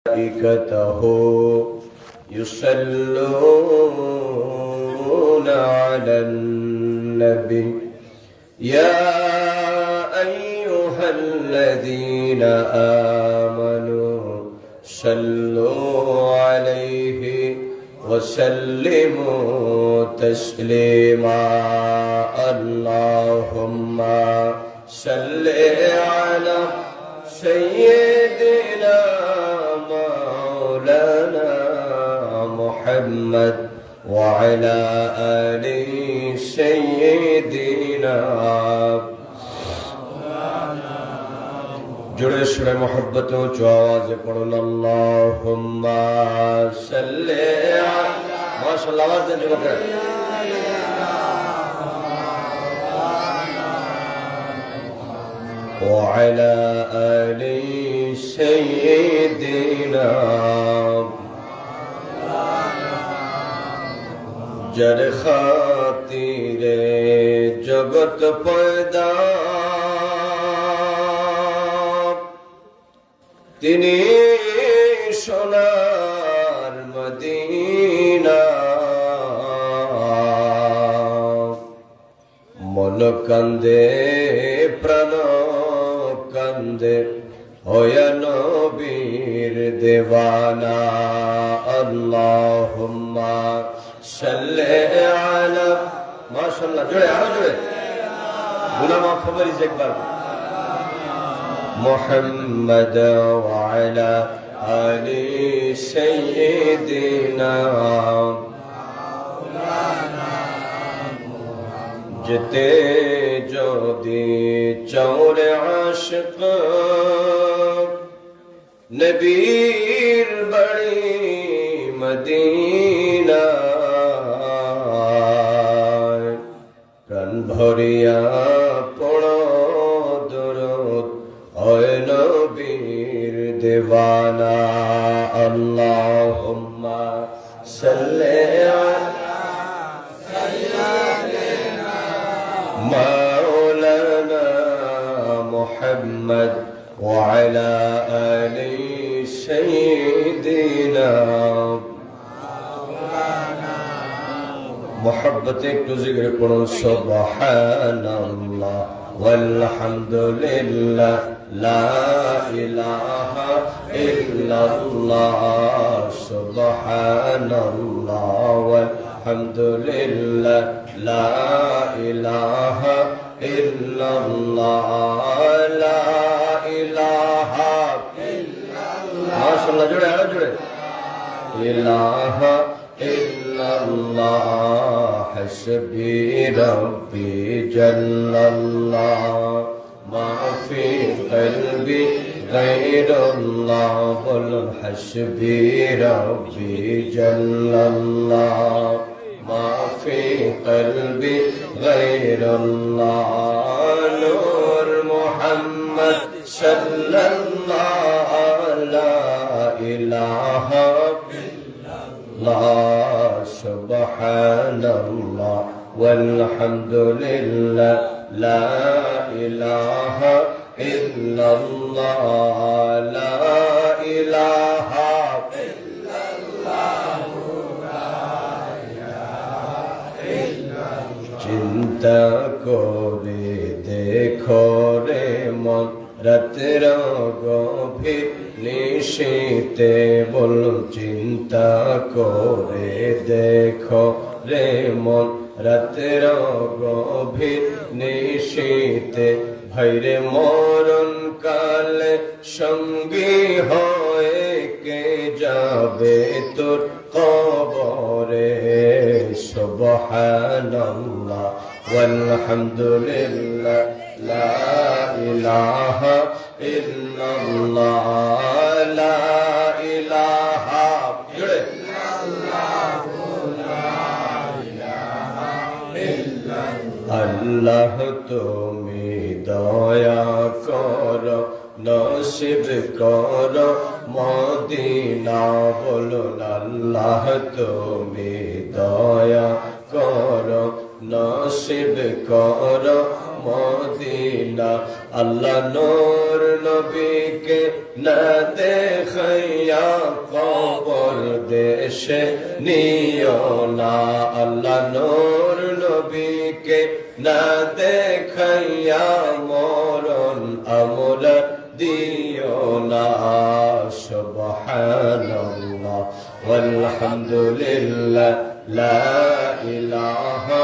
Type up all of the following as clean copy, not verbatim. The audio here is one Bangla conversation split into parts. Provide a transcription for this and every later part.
ملائكته يصلون على النبي يا أيها الذين آمنوا صلوا عليه وسلموا تسليما اللهم صل على سيدنا مولانا محمد وعلى آل سيدنا जुड़े शुरे मोहब्बतों जो आवाज़ पढ़ो अल्लाहुम्मा सल्ले माशाअल्लाह आवाज़ दें जुड़े وعلى آل سيدنا जर खातिरे जगत पैदा তিনি সোনার মদিনা মন কান্দে প্রাণ কান্দে হয়া নবীর দেওয়ানা আল্লাহুম্মা সাল্লি আলা মাশাআল্লাহ জোরে আরো জোরে গুলাম খবর একবার محمد وعلى آل سيدنا جتے جو دی چور عاشق نبیر بڑی مدینہ প্রাণ ভরিয়া পড়ো দরুদ ওই নবীর দেওয়ানা আল্লাহুম্মা সাল্লি আলা সাইয়্যিদিনা মাওলানা মুহাম্মদ ওয়া আলা আলি সাইয়্যিদিনা मोहब्बत একটু জিকির করুন সুবহানাল্লাহ ওয়ালহামদুলিল্লাহ লা ইলাহা ইল্লাল্লাহ সুবহানাল্লাহ ওয়ালহামদুলিল্লাহ লা ইলাহা ইল্লাল্লাহ লা ইলাহা ইল্লাল্লাহ মাশাআল্লাহ জোরে আরো জোরে ইলাহা ইল্লাল্লাহ হাসবি রব্বি জাল্লাল্লাহ মা ফি কলবি গায়রুল্লাহ বল হাসবি রব্বি জাল্লাল্লাহ মা ফি কলবি গায়রুল্লাহ নূর মুহাম্মদ সাল্লাল্লাহু লা ইলাহা ইল্লাল্লাহ সুবহানাল্লাহ ওয়ালহামদুলিল্লাহ লা ইলাহা ইল্লাল্লাহ লা ইলাহা ইল্লাল্লাহ চিন্তা করে দেখো রে মন রাতের গভীর নিশীতে বল চিন্তা করে দেখো রে মন রাতের গভীর নিশীতে ভাইরে মরণ কালে সঙ্গী হয়ে কে যাবে তোর কবরে সুবহানাল্লাহ ওয়ালহামদুলিল্লাহ লা ইলাহা ইল্লাল্লাহ লা ইলাহা ইল্লাল্লাহ আল্লাহ তুমি দয়া করো নসিব করো মদিনা বলুন আল্লাহ তুমি দয়া করো নসিব করো মদিনা আল্লাহ নূর নবীকে না দেখাইয়া কবর দেশে নিও না আল্লাহ নূর নবীকে না দেখাইয়া মরণ আমরা দিও না সুবহানাল্লাহ ওয়ালহামদুলিল্লাহ লা ইলাহা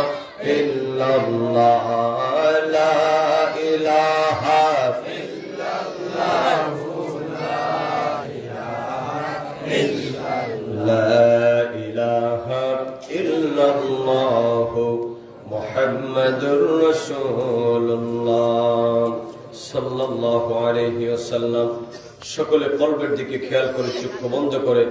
ইল্লাল্লাহ লা ইলাহা ইল্লাল্লাহ লা ইলাহা ইল্লাল্লাহ মুহাম্মাদুর রাসূলুল্লাহ সাল্লাল্লাহু আলাইহি ওয়াসাল্লাম। সকলে কলবের দিকে খেয়াল করে চক্ষু বন্ধ করে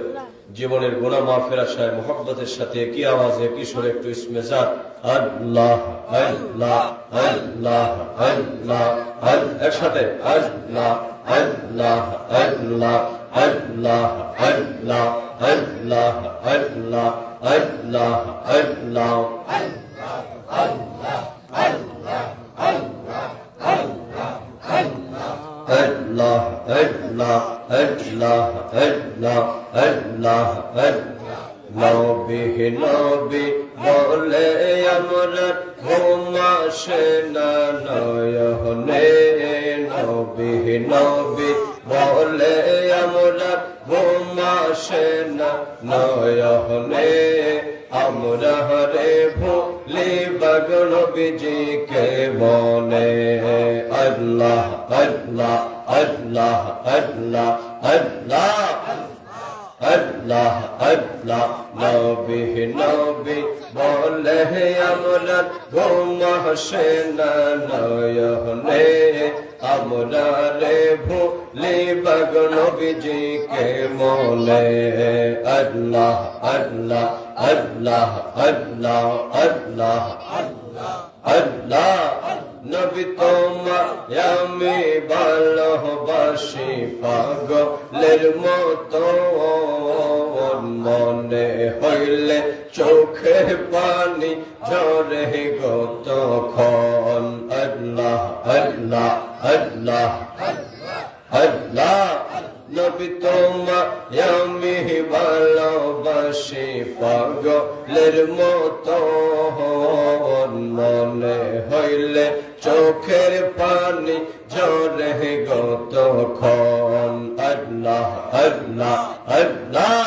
জীবনের গুনাহ মাফের আশায় মুহাব্বতের সাথে কি আওয়াজে কি সুরে একটু ইসমে জাত আল্লাহ আল্লাহ আল্লাহ আল্লাহ একসাথে আল্লাহ আল্লাহ আল্লাহ আল্লাহ আল্লাহ আল্লাহ আল্লাহ আল্লাহ আল্লাহ Allah, Allah, Allah, Allah, Allah, Nabi, Nabi, bole amra ঘুমাসে না নয়নে Nabi, Nabi, bole amra ঘুমাসে না নয়নে আমরা রে ভুলি বাগন বিজিকে মনে আল্লাহ আল্লাহ আল্লাহ আল্লাহ আল্লাহ আল্লাহ আল্লাহ নবী নবী বলে আমরা ঘুমাসে না নয়নে আমরা রে ভুলি বাগন বিজিকে মনে আল্লাহ আল্লাহ আল্লাহ আল্লাহ আল্লাহ আল্লাহ নবী তোমায় আমি ভালোবাসি পাগলের মতো মনে হইলে চোখে পানি ঝরে গো তখন আল্লাহ আল্লাহ আল্লাহ আল্লাহ নবী তোমায় আমি ভালোবাসি পাগলের মতো মনে হইলে চোখের পানি ঝরে গো তখন আল্লাহ আল্লাহ আল্লাহ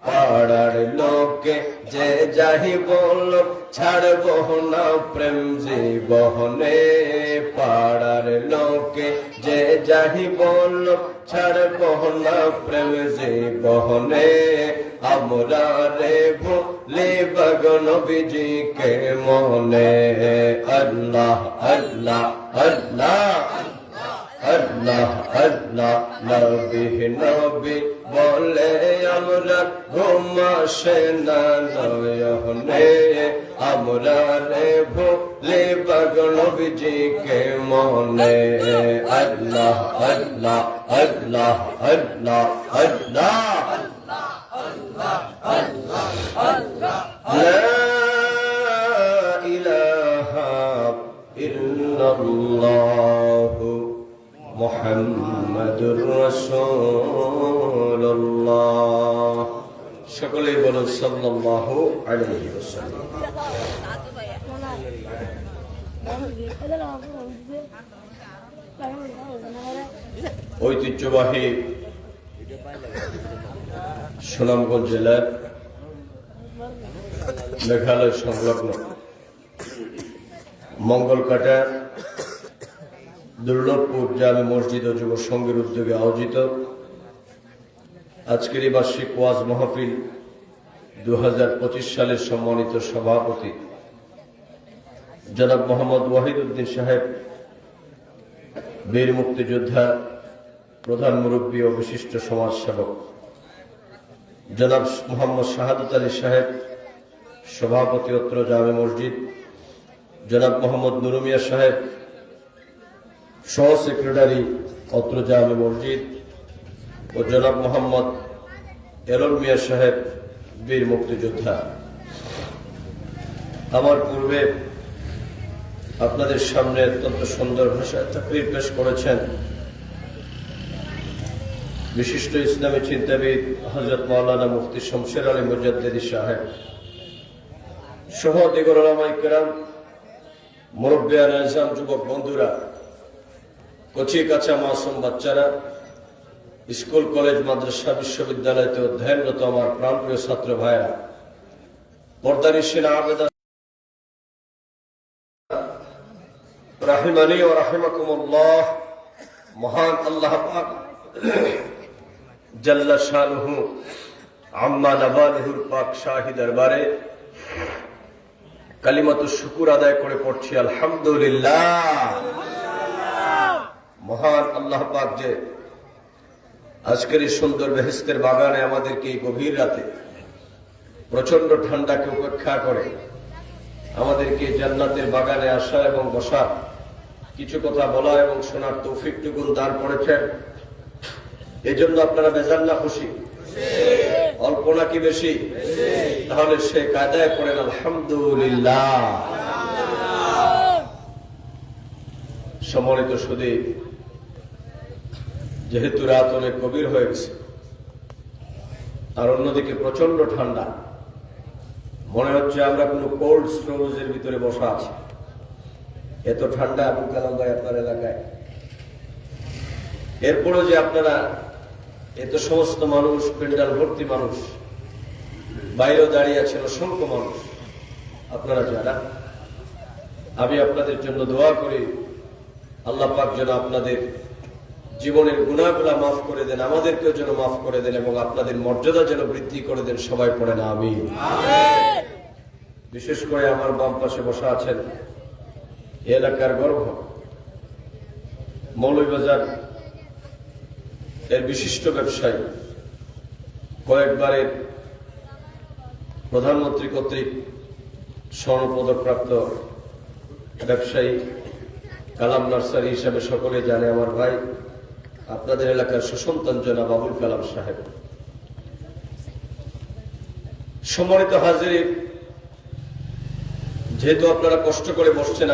পাড়ার লোকে যে যাহি বল ছাড়ব না প্রেম জীবনে পাড়ার লোকে যে যাহি বল ছাড়ব না প্রেম জীবনে আমরা রে ভুলি বাগন বিজিকে মনে আল্লাহ আল্লাহ আল্লাহ আল্লাহ আল্লাহ নবী নবী বলে আমরা ঘুমাসে না নয়নে আমরা রে ভুলি বাগন বিজিকে মনে আল্লাহ আল্লাহ আল্লাহ আল্লাহ আল্লাহ লা ইলাহা ইল্লাল্লাহ মুহাম্মাদুর রাসূলুল্লাহ। সকলেই বলুন সাল্লাল্লাহু আলাইহি ওয়াসাল্লাম। ঐতিহ্যবাহী সুনামগঞ্জ জেলার মেঘালয় সংলগ্ন মঙ্গলকাটা দুর্লভপুর জামে মসজিদ ও যুব সংঘের উদ্যোগে আয়োজিত আজকের এই বার্ষিক ওয়াজ মাহফিল 2025 সালের সম্মানিত সভাপতি জনাব মোহাম্মদ ওয়াহিদউদ্দিন সাহেব, বীর মুক্তিযোদ্ধা, প্রধান মুরব্বী ও বিশিষ্ট সমাজসেবক জনাব মোহাম্মদ শাহাদাত আলী সাহেব, সভাপতি অত্র জামে মসজিদ, জনাব মোহাম্মদ নুরু মিয়া সাহেব, সহ সেক্রেটারি অত্র জামে মসজিদ ও জনাব মোহাম্মদ এলন মিয়া সাহেব, বীর মুক্তিযোদ্ধা। আমার পূর্বে আপনাদের সামনে অত্যন্ত সুন্দর ভাষায় তাকরীর পেশ করেছেন বিশিষ্ট ইসলামী চিন্তাবিদ হযরত মাওলানা মুফতি শমশের আলী মুজাদ্দিদি সাহেব সহ দিগর উলামায়ে কেরাম, মুরব্বিয়ান আযম, যুবক বন্ধুরা, কচি কাঁচা মাসুম বাচ্চারা, স্কুল কলেজ মাদ্রাসা বিশ্ববিদ্যালয়তে অধ্যয়নরত আমার প্রাণপ্রিয় ছাত্র ভাইরা, পর্দানিশীন আবেদা রাহিমানি ওয়া রাহিমাকুমুল্লাহ। মহান আল্লাহ পাক জাল্লা শানুহু আম্মা নওয়ালুহুল পাক শাহী দরবারে কালিমাতুশ শুকর আদায় করে পড়ছি আলহামদুলিল্লাহ। মহান আল্লাহ পাক যে আজকের এই সুন্দর বেহেশতের বাগানে আমাদেরকে এই গভীর রাতে প্রচন্ড ঠান্ডাকে উপেক্ষা করে আমাদেরকে জান্নাতের বাগানে আসা এবং বসা, কিছু কথা বলা এবং শোনার তৌফিকটুকু দান করেছেন। এই জন্য আপনারা বেজার না খুশি? অল্প নাকি বেশি? তাহলে সে কায়দায় পড়েন আলহামদুলিল্লাহ। সম্মানিত সুধী, যেহেতু রাত অনেক গভীর হয়ে গেছে আর অন্যদিকে প্রচন্ড ঠান্ডা, মনে হচ্ছে আমরা কোনো কোল্ড স্টোরেজের ভিতরে বসা আছি। এত ঠান্ডা আবুল কালাম ভাই আপনার এলাকায়। এরপরও যে আপনারা এত সমস্ত মানুষ, পেন্ডাল ভর্তি মানুষ, বাইরেও দাঁড়িয়ে আছেন অসংখ্য মানুষ, আপনারা যারা, আমি আপনাদের জন্য দোয়া করি আল্লাহ পাক যেন আপনাদের জীবনের গুনাহগুলা মাফ করে দেন, আমাদেরকেও যেন মাফ করে দেন এবং আপনাদের মর্যাদা যেন বৃদ্ধি করে দেন। সবাই পড়েন আমিন। বিশেষ করে আমার বাম পাশে বসা আছেন এলাকার গর্ব, মৌলভীবাজার এর বিশিষ্ট ব্যবসায়ী, কয়েকবারের প্রধানমন্ত্রী কর্তৃক স্বর্ণপদকপ্রাপ্ত ব্যবসায়ী, কালাম নার্সারি হিসাবে সকলে জানে আমার ভাই, আপনাদের এলাকার সুসন্তান জনাব আবুল কালাম সাহেব। সম্মানিত হাজির, যেহেতু আপনারা কষ্ট করে বসছেন,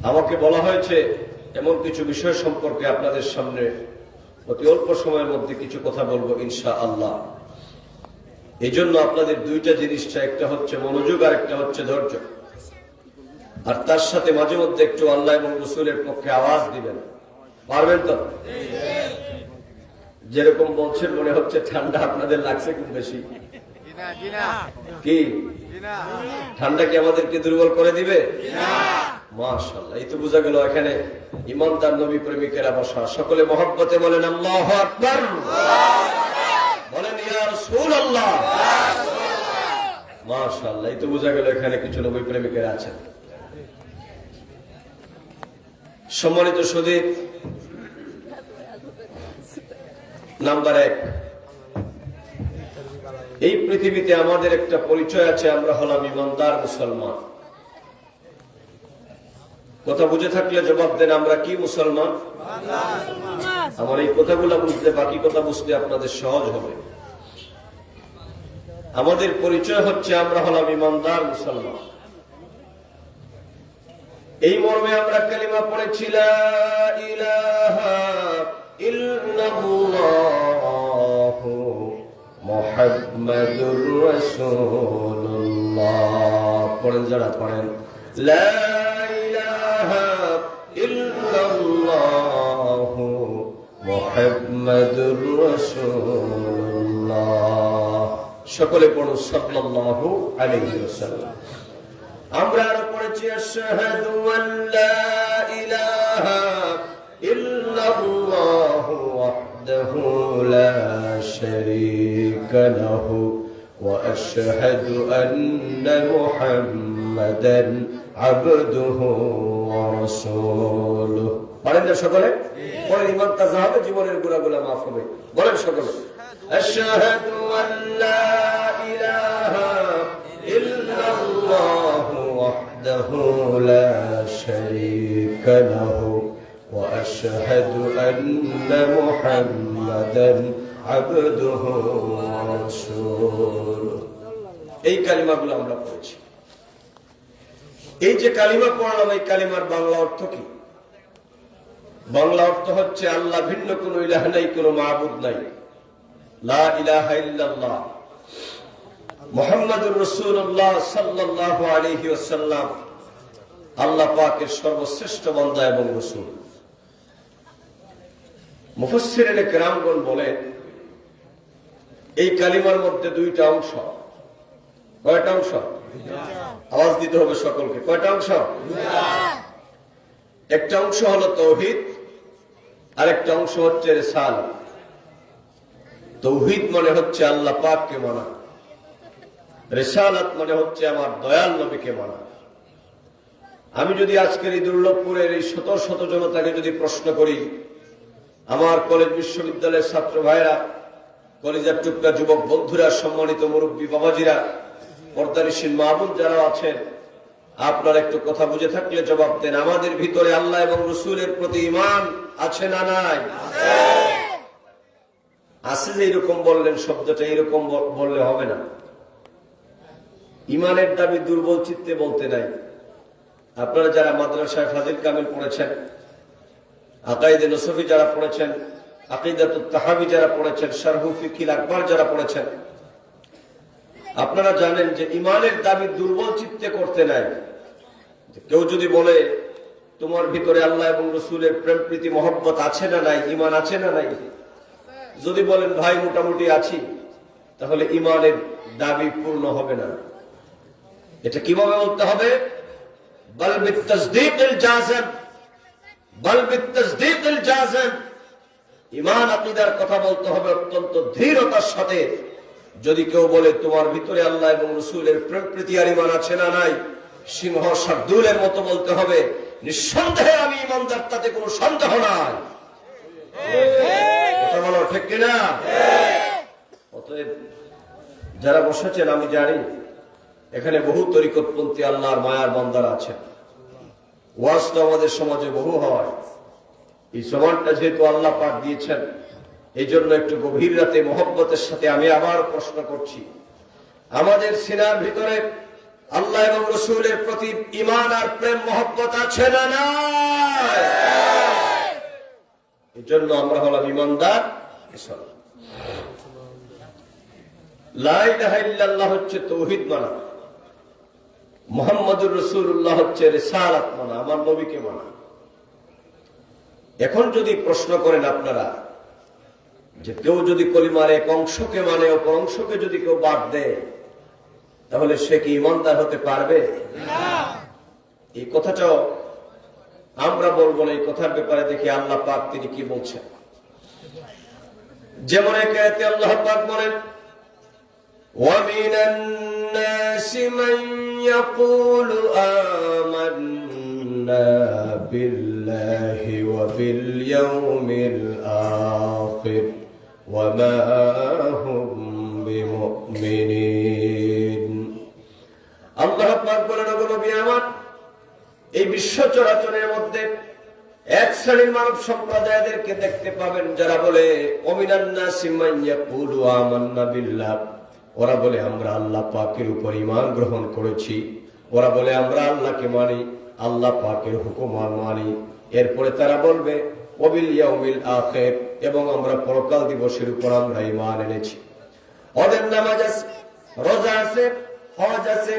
আমাকে বলা হয়েছে এমন কিছু বিষয় সম্পর্কে আপনাদের সামনে অতি অল্প সময়ের মধ্যে কিছু কথা বলবো ইনশাআল্লাহ। এই জন্য আপনাদের দুইটা জিনিস চাই, একটা হচ্ছে মনোযোগ আর একটা হচ্ছে ধৈর্য, আর তার সাথে মাঝে মধ্যে একটু আল্লাহ এবং রাসূলের পক্ষে আওয়াজ দিবেন। পারবেন তো? যেরকম বলছেন মনে হচ্ছে ঠান্ডা আপনাদের লাগছে খুব বেশি। কি ঠান্ডা কি আমাদেরকে দুর্বল করে দিবে? মাশাআল্লাহ, এই তো বোঝা গেল এখানে ইমানদার নবী প্রেমিকেরা বসা। সকলে মহব্বতে বলেন আল্লাহু আকবার, বলেন ইয়া রাসূলুল্লাহ। মাশাআল্লাহ, এই তো বোঝা গেল এখানে কিছু নবী প্রেমিকেরা আছেন। সম্মানিত সুধী, নাম্বার 1, এই পৃথিবীতে আমাদের একটা পরিচয় আছে, আমরা হলাম ইমানদার মুসলমান। কথা বুঝে থাকলে জবাব দেন, আমরা কি মুসলমান? আমার এই কথাগুলো বুঝলে বাকি কথা বুঝতে আপনাদের সহজ হবে। আমাদের পরিচয় হচ্ছে আমরা হলাম ইমানদার মুসলমান। এই মর্মে আমরা কালিমা পড়েছি লা ইলাহা ইল্লাল্লাহু মুহাম্মাদুর রাসূলুল্লাহ। পড়েন যারা, পড়েন লা ইলাহা ইল্লাল্লাহু মুহাম্মাদুর রাসূলুল্লাহ। সকলে পড়ুন সাল্লাল্লাহু আলাইহি ওয়াসাল্লাম। আমরা আরো পড়েছি আশহাদু আল্লা ইলাহা ইল্লাল্লাহু ওয়াহদাহু লা শারীকা লাহু ওয়া আশহাদু আন্না মুহাম্মাদান আবদুহু ওয়া রাসূলুহু। পড়েন না সকলে? পড়েন, ঈমান তাজা হবে, জীবনের গুনাহগুলো মাফ হবে। বলেন সকলে আশহাদু আল্লা ইলাহা ইল্লাল্লাহু ওয়াহদাহু লা শারীকা লাহু ওয়া আশহাদু আন্না মুহাম্মাদান আবদুহু ওয়া রাসূলুহু। এই কালিমাগুলো আমরা পড়েছি। এই যে কালিমা পড়লাম, এই কালিমার বাংলা অর্থ কি? বাংলা অর্থ হচ্ছে আল্লাহ ভিন্ন কোনো ইলাহ নাই, কোনো মাবুদ নাই। লা ইলাহা ইল্লাল্লাহ মুহাম্মাদুর রাসূলুল্লাহ সাল্লাল্লাহু আলাইহি ওয়াসাল্লাম আল্লাহ পাকের সর্বশ্রেষ্ঠ বান্দা এবং রাসূল। মুফাসসিরিনে কেরামগণ বলেন, এই কালিমার মধ্যে দুইটা অংশ। কয়টা অংশ? আওয়াজ দিতে হবে সকলকে। কয়টা অংশ? একটা অংশ হলো তাওহীদ, আর একটা অংশ হচ্ছে রিসালাত। তাওহীদ মানে হচ্ছে আল্লাহ পাককে মানা, রিসালাত মানে হচ্ছে আমার দয়াল নবীকে মানা। আমি যদি আজকের এই দুর্লভপুরের এই শত শত জনতাকে যদি প্রশ্ন করি, আমার কলেজ বিশ্ববিদ্যালয়ের ছাত্র ভাইরা, কলেজের টুকরা যুবক বন্ধুরা, সম্মানিত মুরব্বী বাবাজিরা, পর্দানিশীল মা বোন যারা আছেন, আপনার একটু কথা বুঝে থাকলে জবাব দেন। আমাদের ভিতরে আল্লাহ এবং রসুলের প্রতি ঈমান আছে না নাই? আছে। যে এরকম বললেন, শব্দটা এরকম বললে হবে না। ঈমানের দাবি দুর্বল চিত্তে বলতে নাই। আপনারা যারা মাদ্রাসায় ফাজিল কামিল পড়েছেন, আকাইদে নসফি যারা পড়েছেন, আকিদাতুত তাহাবি যারা পড়েছেন, শারহু ফিকিল আকবার যারা পড়েছেন, আপনারা জানেন যে ঈমানের দাবি দুর্বল চিত্তে করতে নাই। কেউ যদি বলে তোমার ভিতরে আল্লাহ এবং রসুলের প্রেম প্রীতি মহব্বত আছে না নাই, ঈমান আছে না নাই, যদি বলেন ভাই মোটামুটি আছি, তাহলে ঈমানের দাবি পূর্ণ হবে না। এটা কিভাবে বলতে হবে? বল বিতাসদীকিল জাযিম, বল বিতাসদীকিল জাযিম। ঈমান আকীদার কথা বলতে হবে অত্যন্ত দৃঢ়তার সাথে। যদি কেউ বলে তোমার ভিতরে আল্লাহ এবং রসুলের প্রেম প্রীতি আর ঈমান আছে না নাই, সিংহ শার্দুলের মতো বলতে হবে নিঃসন্দেহে আমি ঈমানদার, তাতে কোনো সন্দেহ নাই। কথা বলো ঠিক কিনা? অতএব যারা বসেছেন, আমি জানি এখানে বহু তরিকতপন্থী আল্লাহর মায়ার বান্দারা আছেন। ওয়াজ তো আমাদের সমাজে বহু হয়। এই সমাজটা যেহেতু আল্লাহ পাক দিয়েছেন, এই জন্য একটু গভীর রাতে মহব্বতের সাথে আমি আবার প্রশ্ন করছি, আমাদের সিনার ভিতরে আল্লাহ এবং রসুলের প্রতি ঈমান আর প্রেম মহব্বত আছে না নাই? এই জন্য আমরা হলাম ঈমানদার। লা ইলাহা ইল্লাল্লাহ হচ্ছে তাওহীদ মানা, মুহাম্মাদুর রাসূলুল্লাহ হচ্ছে রিসালাত মানা, আমার নবীকে মানা। এখন যদি প্রশ্ন করেন আপনারা যে কেউ যদি কলিমার এক অংশকে মানে, অপর অংশকে যদি কেউ বাদ দেয়, তাহলে সে কি ঈমানদার হতে পারবে? এই কথাটাও আমরা বলবো না। এই কথার ব্যাপারে দেখি আল্লাহ পাক তিনি কি বলছেন। যেমন এক আয়াতে আল্লাহ পাক বলেন, وَمِنَ النَّاسِ مَن يَقُولُ آمَنَّا بِاللَّهِ وَبِالْيَوْمِ الْآخِرِ وَمَا هُمْ بِمُؤْمِنِينَ। আল্লাহ পাক বলেন, ওগো নবী আমার, এই বিশ্ব চরাচরের মধ্যে এক শ্রেণীর মানব সম্প্রদায়দেরকে দেখতে পাবেন যারা বলে ওমিনান নাসি মান ইয়াকুলু আমান্না বিল্লাহ, ওরা বলে আমরা আল্লাহ পাকের উপর ঈমান গ্রহণ করেছি, ওরা বলে আমরা আল্লাহকে মানি, আল্লাহ পাকের হুকুম মানি। এরপরে তারা বলবে ওয়াবিল ইয়াউমিল আখির, এবং আমরা পরকাল দিবসের উপর আমরা ঈমান এনেছি। ওদের নামাজ আছে, রোজা আছে, হজ আছে,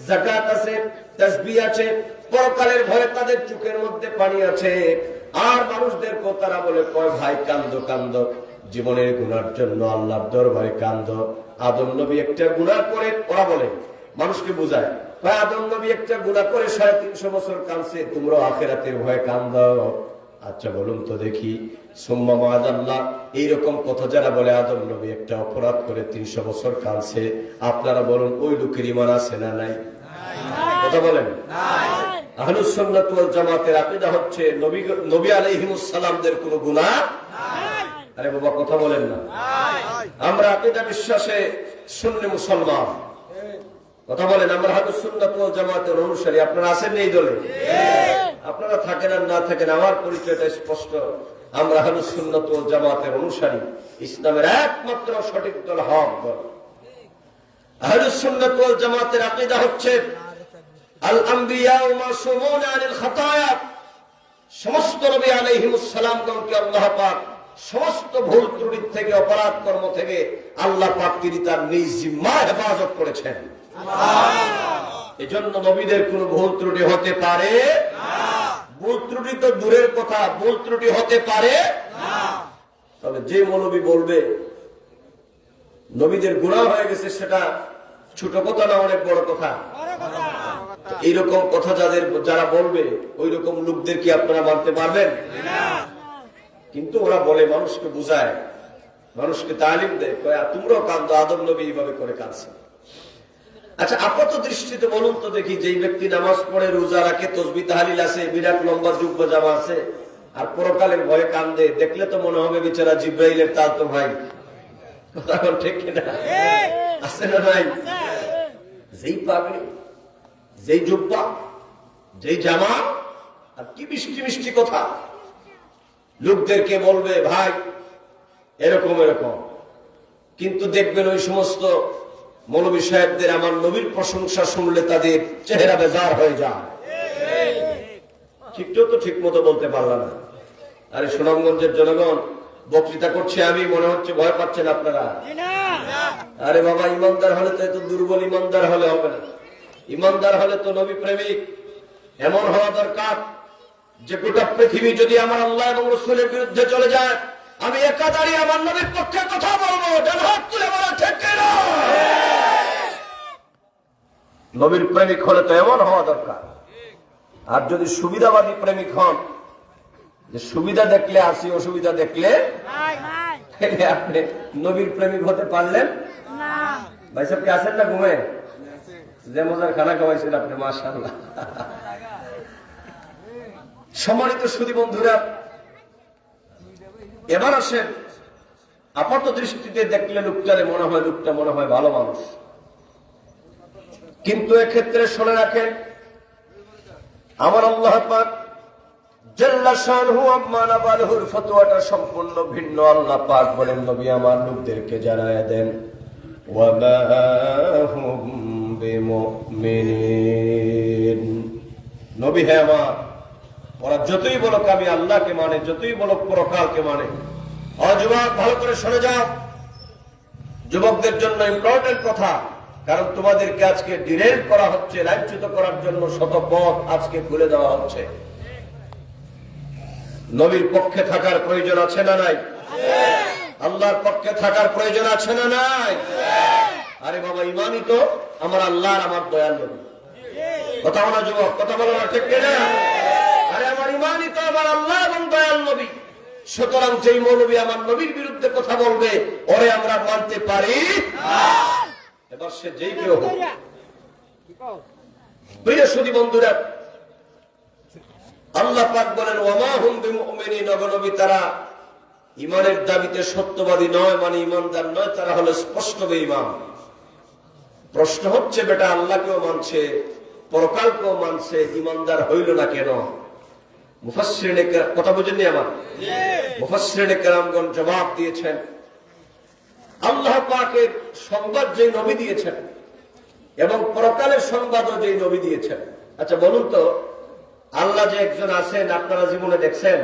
যাকাত আছে, তাসবিহ আছে, পরকালের ভয়ে তাদের চোখের মধ্যে পানি আছে। আর মানুষদেরকে তারা বলে কয় ভাই কান্দো কান্দো, জীবনের গুনার জন্য আল্লাহর দরবারে কান্দো। আদম নবী একটা গুনাহ করে, ওরা বলে মানুষকে বুঝায়, ভাই আদম নবী একটা গুনাহ করে 350 বছর কাঁদছে, তোমরা আখিরাতের ভয়ে কান্দো। আচ্ছা বলুন তো দেখি, সুম্মা মাআদাল্লাহ, এইরকম কথা যারা বলে আদম নবী একটা অপরাধ করে 300 বছর কাঁদছে, আপনারা বলুন ওই লোকের ঈমান আছে না নাই? কথা বলেন। আহলুস সুন্নাত ওয়াল জামাতের আকীদা হচ্ছে নবী আলাইহিমুস সালামদের কোনো গুনাহ নাই। আরে বাবা কথা বলেন না। আমরা আকীদা বিশ্বাসে সুন্নি মুসলমান। কথা বলেন, আমরা আহলুস সুন্নাত ওয়াল জামাতের অনুসারী। আপনারা আছেন এই দলে? আপনারা থাকেন আর না থাকেন, আমার পরিচয়টা স্পষ্ট। আমরা আহলুস সুন্নাত ওয়াল জামাতের অনুসারী, ইসলামের একমাত্র সঠিক দল হক দল। আহলুস সুন্নাত ওয়াল জামাতের আকীদা হচ্ছে আল আম্বিয়া মাসুমুন আনিল খাতায়া, সমস্ত নবী আলাইহিমুস সালামগণকে আল্লাহ পাক সমস্ত ভুল ত্রুটি থেকে, অপরাধ কর্ম থেকে আল্লাহ পাক তিনি তার নিজ জিম্মায় হেফাজত করেছেন। এজন্য নবীদের কোনো ভুল ত্রুটি হতে পারে না। ভুল ত্রুটি তো দূরের কথা, ভুল ত্রুটি হতে পারে না। তবে যে মৌলবী বলবে নবীদের গুনাহ হয়ে গেছে, সেটা ছোট কথা না, অনেক বড় কথা। এইরকম কথা যারা বলবে, ওই রকম লোকদের কি আপনারা মানতে পারবেন? কিন্তু ওরা বলে, মানুষকে বুঝায়, মানুষকে তালিম দেয়, তোমরাও কাঁদো, আদম নবী এইভাবে করে কাঁদছে। আচ্ছা, আপাত দৃষ্টিতে বলুন তো দেখি, যেই ব্যক্তি নামাজ পড়ে, রোজা রাখে, তসবিহ তাহলিল আছে, বিরাট লম্বা যুব্ব জামা আছে, আর পরকালের ভয়ে কান্দে, দেখলে তো মনে হবে বেচারা জিব্রাইলের তার তো ভাই। কথা ঠিক কিনা? আছে না নাই? যেই পাগড়ি, যেই জুব্বা, যেই জামা, আর কি মিষ্টি মিষ্টি কথা লোকদেরকে বলবে, ভাই এরকম এরকম। কিন্তু দেখবেন ওই সমস্ত মৌলবী সাহেবদের আমার নবীর প্রশংসা শুনলে তাদের চেহারা বেজার হয়ে যায়। ঠিকটাও তো ঠিক মতো বলতে পারলাম না। আরে সুনামগঞ্জের জনগণ, বক্তৃতা করছে আমি, মনে হচ্ছে ভয় পাচ্ছেন আপনারা। আরে বাবা, ইমানদার হলে তো এত দুর্বল ইমানদার হলে হবে না। ইমানদার হলে তো নবী প্রেমিক এমন হওয়া দরকার যে গোটা পৃথিবী যদি আমার আল্লাহ এবং রাসূলের বিরুদ্ধে চলে যায়, আমি একা দাঁড়িয়ে আমার নবীর পক্ষে কথা বলবো। হাত তুলে বলা ঠিক কিনা? নবীর প্রেমিক হলে তো এমন হওয়া দরকার। আর যদি সুবিধাবাদী প্রেমিক হন, যে সুবিধা দেখলে আসি, অসুবিধা দেখলে আপনি নবীর প্রেমিক হতে পারলেন না। ভাই সাহেব কি আছেন না ঘুমে? যে মজার খানা খাওয়াইছেন আপনি, মাশাআল্লাহ। সম্মানিত সুধী বন্ধুরা, এবার আসেন, আপাত দৃষ্টিতে দেখলে লোকটারে লোকটা মনে হয় ভালো মানুষ, কিন্তু এক্ষেত্রে শুনে রাখেন, আমার আল্লাহ পাক জাল্লা শানহু আম্মা নাবালহুর ফতোয়াটা সম্পূর্ণ ভিন্ন। আল্লাহ পাক বলেন, নবী আমার লোকদেরকে জানায়া দেন, ওয়া মা হুম বিমুমিনিন। নবী হে আমার, ওরা যতই বলো আমি আল্লাহকে মানে, যতই বলো পরকালকে মানে। যুবক ভালো করে শুনে যাও, যুবকদের জন্য ইম্পর্টেন্ট কথা, কারণ তোমাদেরকে আজকে ডিরেল করা হচ্ছে, লাঞ্ছিত করার জন্য শত পথ আজকে খুলে দেওয়া হচ্ছে। নবীর পক্ষে থাকার প্রয়োজন আছে না নাই? আল্লাহর পক্ষে থাকার প্রয়োজন আছে না নাই? আরে বাবা, ইমানই তো আমার আল্লাহর, আমার দয়াল নবী। কথা বলা যুবক, কথা বলা ঠিক কিনা? আরে আমার ইমানই তো আমার আল্লাহ এবং দয়াল নবী। সুতরাং যেই মৌলবী আমার নবীর বিরুদ্ধে কথা বলবে, ওরে আমরা মানতে পারি না। এবার সে যেই কেউ হোক। প্রিয় সুধী বন্ধুরা, আল্লাহ পাক বলেন, ওয়া মা হুম বিমুমিনিন, নবী তারা ইমানের দাবিতে সত্যবাদী নয়, মানে ইমানদার নয়, তারা হলো স্পষ্ট বেঈমান। প্রশ্ন হচ্ছে, বেটা আল্লাহকেও মানছে, পরকালকেও মানছে, ইমানদার হইল না কেন? মুফাসসিরিনে কথা বুঝেননি আমার? মুফাসসিরিনে কেরামগণ জবাব দিয়েছেন, আল্লাহ পাকের সংবাদ যে নবী দিয়েছেন এবং পরকালের সংবাদও যে নবী দিয়েছেন। আচ্ছা বলুন তো, আল্লাহ যে একজন আছেন আপনারা জীবনে দেখছেন?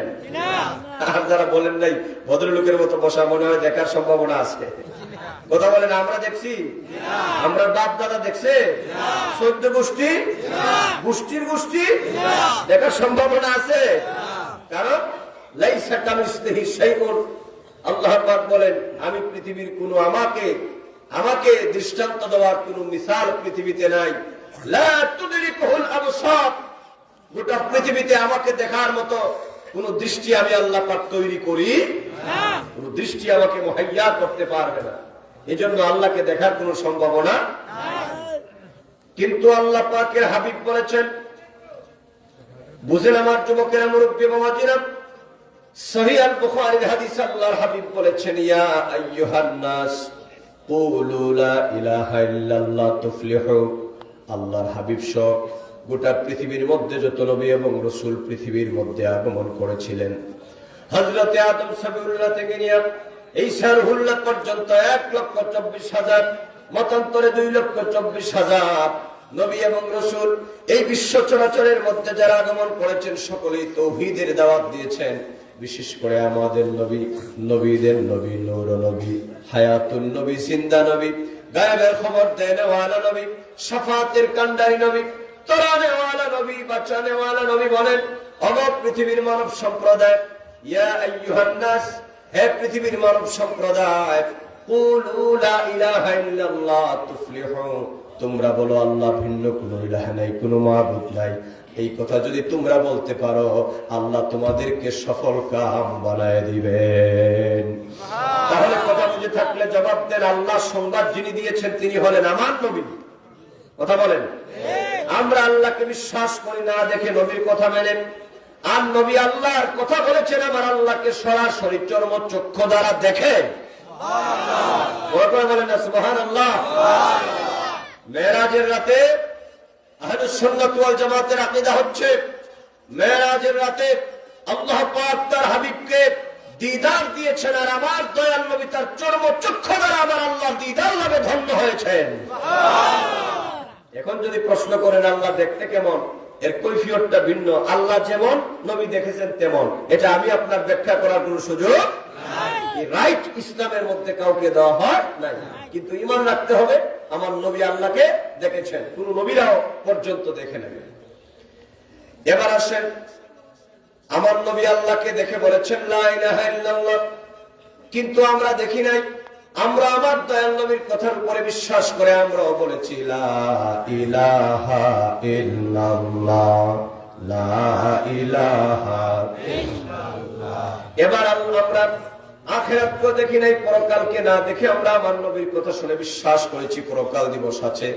আর যারা বলেন নাই, ভদ্রলোকের মতো বসা, মনে হয় দেখার সম্ভাবনা আছে। কথা বলেন, আমরা দেখছি? আমরা বাপ দাদা দেখছে? 14 গোষ্ঠী, গোষ্ঠীর গোষ্ঠী দেখার সম্ভাবনা আছে? কারণ লাইসা কামিসলিহি শাইউন, আল্লাহ পাক বলেন, আমি পৃথিবীর কোন আমাকে দৃষ্টান্ত দেওয়ার কোন মিসাল পৃথিবীতে নাই। লা তুদরিকুল আবসার, গোটা পৃথিবীতে আমাকে দেখার মতো কোন দৃষ্টি আমি আল্লাহ পাক তৈরি করি না, কোন দৃষ্টি আমাকে মুহাইয়া করতে পারবে না। এজন্য আল্লাহকে দেখার কোন সম্ভাবনা নাই। কিন্তু আল্লাহ পাকের হাবিব বলেছেন, বুঝেন আমার যুবকেরা, মুরব্বী বাবাজিরা, সহিহ আল বুখারীর হাদিস, আল্লাহর হাবিব বলেছেন, ইয়া আইয়ুহান নাস কুলু লা ইলাহা ইল্লাল্লাহ তুফলিহু। আল্লাহর হাবিব সহ গোটা পৃথিবীর মধ্যে যত নবী এবং রাসূল পৃথিবীর মধ্যে আগমন করেছিলেন, হযরত আদম সফিউল্লাহ থেকে নিয়ে ঈসা রূহুল্লাহ পর্যন্ত 1,24,000, মতান্তরে 2,24,000, নবী এবং রাসূল এই বিশ্ব চরাচরের মধ্যে যারা আগমন করেছেন সকলেই তাওহীদের দাওয়াত দিয়েছেন। বিশেষ করে আমাদের নবী, নবীদের নবী, নূর নবী, হায়াতুন নবী, জিন্দা নবী, গায়েবের খবর দেনেওয়ালা নবী, শাফাতের কান্ডারি নবী, তরানেওয়ালা নবী, বাঁচানেওয়ালা নবী বলেন, ওগো পৃথিবীর মানব সম্প্রদায়, ইয়া আইয়ুহান নাস, হে পৃথিবীর মানব সম্প্রদায়, কুলু লা ইলাহা ইল্লাল্লাহ তুফলিহু, তোমরা বলো আল্লাহ ভিন্ন কোনো ইলাহ নাই, কোনো মাবুদ নাই। এই কথা যদি তোমরা বলতে পারো, আল্লাহ তোমাদেরকে সফল কাম বানায় দিবেন। তাহলে কথা বুঝে থাকলে জবাব দেন, আল্লাহ সংবাদ যিনি দিয়েছেন তিনি হলেন আমার নবী। কথা বলেন। আমরা আল্লাহকে বিশ্বাস করি না দেখে নবীর কথা মেনেন, আর নবী আল্লাহর কথা বলেছেন আমার আল্লাহকে সরাসরি চর্মচক্ষু দ্বারা দেখে। বলেন না সুবহানাল্লাহ। মেরাজের রাতে আহলুস সুন্নাত ওয়াল জামাতের আকীদা হচ্ছে, মেরাজের রাতে আল্লাহ পাক তার হাবিবকে দিদার দিয়েছেন, আর আমার দয়াল নবী তার চর্মচক্ষু দ্বারা আমার আল্লাহর দিদার লাভে ধন্য হয়েছেন। এখন যদি প্রশ্ন করেন আল্লাহ দেখতে কেমন, এর কৈফিয়তটা ভিন্ন। আল্লাহ যেমন, নবী দেখেছেন তেমন। এটা আমি আপনার ব্যাখ্যা করার কোন সুযোগ নাই। রাইট ইসলামের মধ্যে কাউকে দেওয়া হয় নাই। কিন্তু ঈমান রাখতে হবে আমার নবী আল্লাহকে দেখেছেন, কোন নবীরাও পর্যন্ত দেখে নেবেন। এবার আসেন, আমার নবী আল্লাহকে দেখে বলেছেন লা ইলাহা ইল্লাল্লাহ, কিন্তু আমরা দেখি নাই। আমরা আমার দয়াল নবীর কথার উপরে বিশ্বাস করে আমরাও বলেছি লা ইলাহা ইল্লাল্লাহ, লা ইলাহা ইল্লাল্লাহ। এবার আমরা আখিরাতকে দেখি নাই, পরকালকে না দেখে আমরা আমার নবীর কথা শুনে বিশ্বাস করেছি পরকাল দিবস আছে।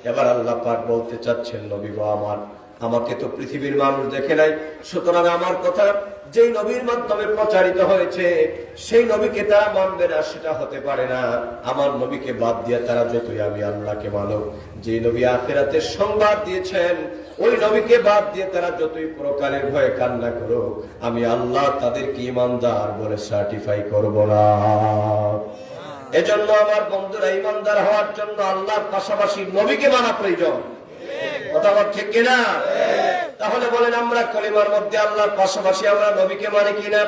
এবার আল্লাহ পাক বলতে চাচ্ছেন, নবী গো আমার, আমাকে তো পৃথিবীর মানুষ দেখে নাই, সুতরাং আমার কথা যেই নবীর মাধ্যমে প্রচারিত হয়েছে সেই নবীকে তারা মানবে না, সেটা হতে পারে না। আমার নবীকে বাদ দিয়ে তারা যতই আমি আল্লাহকে মানো, যে নবী আখিরাতের সংবাদ দিয়েছেন ওই নবীকে বাদ দিয়ে তারা যতই পরকালের ভয়ে কান্না করো, আমি আল্লাহ তাদেরকে ঈমানদার বলে সার্টিফাই করব না। এজন্য আমার বন্ধুরা, ঈমানদার হওয়ার জন্য আল্লাহর পাশাপাশি নবীকে মানা প্রয়োজন। কথা বল ঠিক কিনা? তাহলে বলেন, আমরা কলিমার মধ্যে আল্লাহর পাশাপাশি আমরা নবীকে মানি কিনা?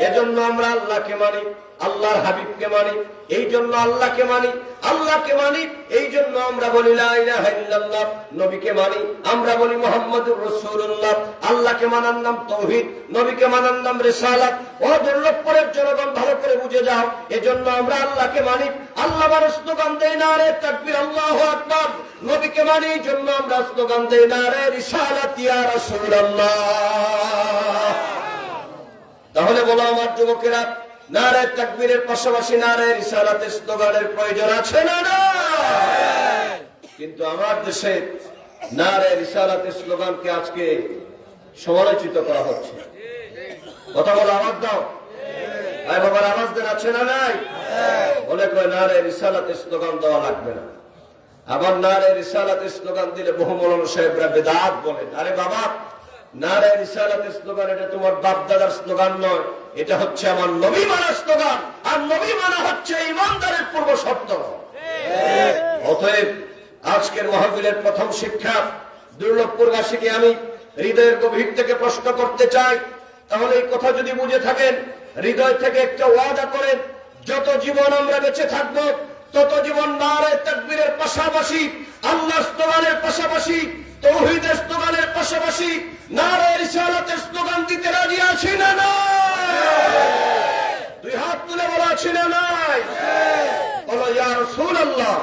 এজন্য আমরা আল্লাহকে মানি, আল্লাহর হাবিবকে মানি, এই জন্য আল্লাহকে মানি, আল্লাহকে মানি এই জন্য আমরা বলি লা ইলাহা ইল্লাল্লাহ, নবীকে মানি আমরা বলি মুহাম্মাদুর রাসূলুল্লাহ। আল্লাহকে মানার নাম তাওহীদ, নবীকে মানার নাম রিসালাত। ও দুর্লভপুরের জনগণ ভালো করে বুঝে যাও, এজন্য আমরা আল্লাহকে মানি, আল্লাহ বার স্লোগান দেই নারে তাকবীর আল্লাহু আকবার। নবীকে মানি এই জন্য আমরা স্লোগান দেই নারে রিসালাত ইয়া রাসূলুল্লাহ। তাহলে বলো আমার যুবকেরা, নারে তাকবীরের পাশাপাশি নারে রিসালাতের স্লোগানের প্রয়োজন আছে না? না। কিন্তু আমার দেশে নারে রিসালাতের স্লোগানকে আজকে সমালোচিত করা হচ্ছে। কথা বলো, আওয়াজ দাও। আয় বাবার আওয়াজ দেন, আছে না নাই? বলে কয় নারে রিসালাতের স্লোগান দেওয়া লাগবে না। আবার নারে রিসালাতের স্লোগান দিলে বহু মৌলানা সাহেবরা বেদাত বলেন। আরে বাবা, নারে রিসালাতের স্লোগান এটা তোমার বাপ দাদার স্লোগান নয়, এটা হচ্ছে আমার নবী মানার স্লোগান। আর নবী মানা হচ্ছে ঈমানদারের পূর্ব শর্ত। অতএব আজকের মাহফিলের প্রথম শিক্ষা, দুর্লভপুরবাসীকে আমি হৃদয়ের গভীর থেকে প্রশ্ন করতে চাই। তাহলে এই কথা যদি বুঝে থাকেন, হৃদয় থেকে একটা ওয়াদা করেন, যত জীবন আমরা বেঁচে থাকবো তত জীবন নারে তাকবীরের পাশাপাশি, আল্লাহর স্লোগানের পাশাপাশি, তাওহীদের স্লোগানের পাশাপাশি নারে রিসালাতের স্লোগান দিতে রাজি আছি না নাই? দুই হাত তুলে বলা আছি না নাই? বলো ইয়া রাসূলুল্লাহ,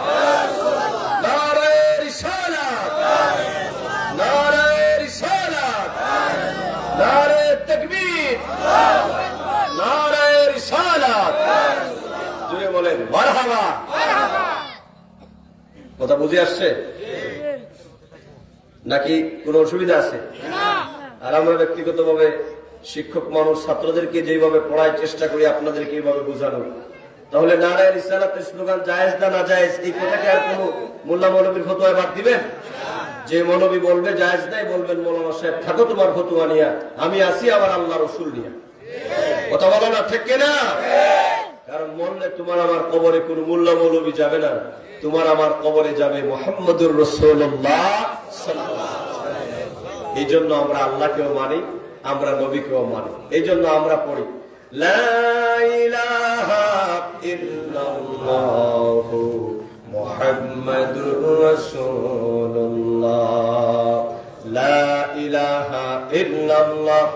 নারে রিসালাত, নারে রিসালাত, নারে তাকবীর, নারে রিসালাত। জোরে বলেন মারহাবা। কথা বুঝে আসছে নাকি কোন অসুবিধা আছে? আর আমরা ব্যক্তিগতভাবে শিক্ষক মানুষ, ছাত্রদেরকে যেভাবে পড়ায় চেষ্টা করি আপনাদেরকে এইভাবে বোঝানো। তাহলে নারে রিসালাতের স্লোগান জায়েজ না না জায়েজ, এই কথাকে আর কোন মোল্লা মৌলবীর ফতোয়ায় বাদ দিবেন? যে মৌলবী বলবে জায়েজ নাই, বলবেন মৌলানা সাহেব থাকো তোমার ফতোয়া নিয়া, আমি আসি আবার আল্লাহ রসুল নিয়া। কথা বলো না ঠিক কিনা? কারণ মরলে তোমার আমার কবরে কোন মোল্লা মৌলবী যাবে না, তোমার আমার কবরে যাবে মুহাম্মদুর রাসূলুল্লাহ সাল্লাল্লাহু আলাইহি ওয়াসাল্লাম। এই জন্য আমরা আল্লাহকেও মানি, আমরা নবীকেও মানি। এই জন্য আমরা পড়ি লা ইলাহা ইল্লাল্লাহু মুহাম্মাদুর রাসূলুল্লাহ, লা ইলাহা ইল্লাল্লাহ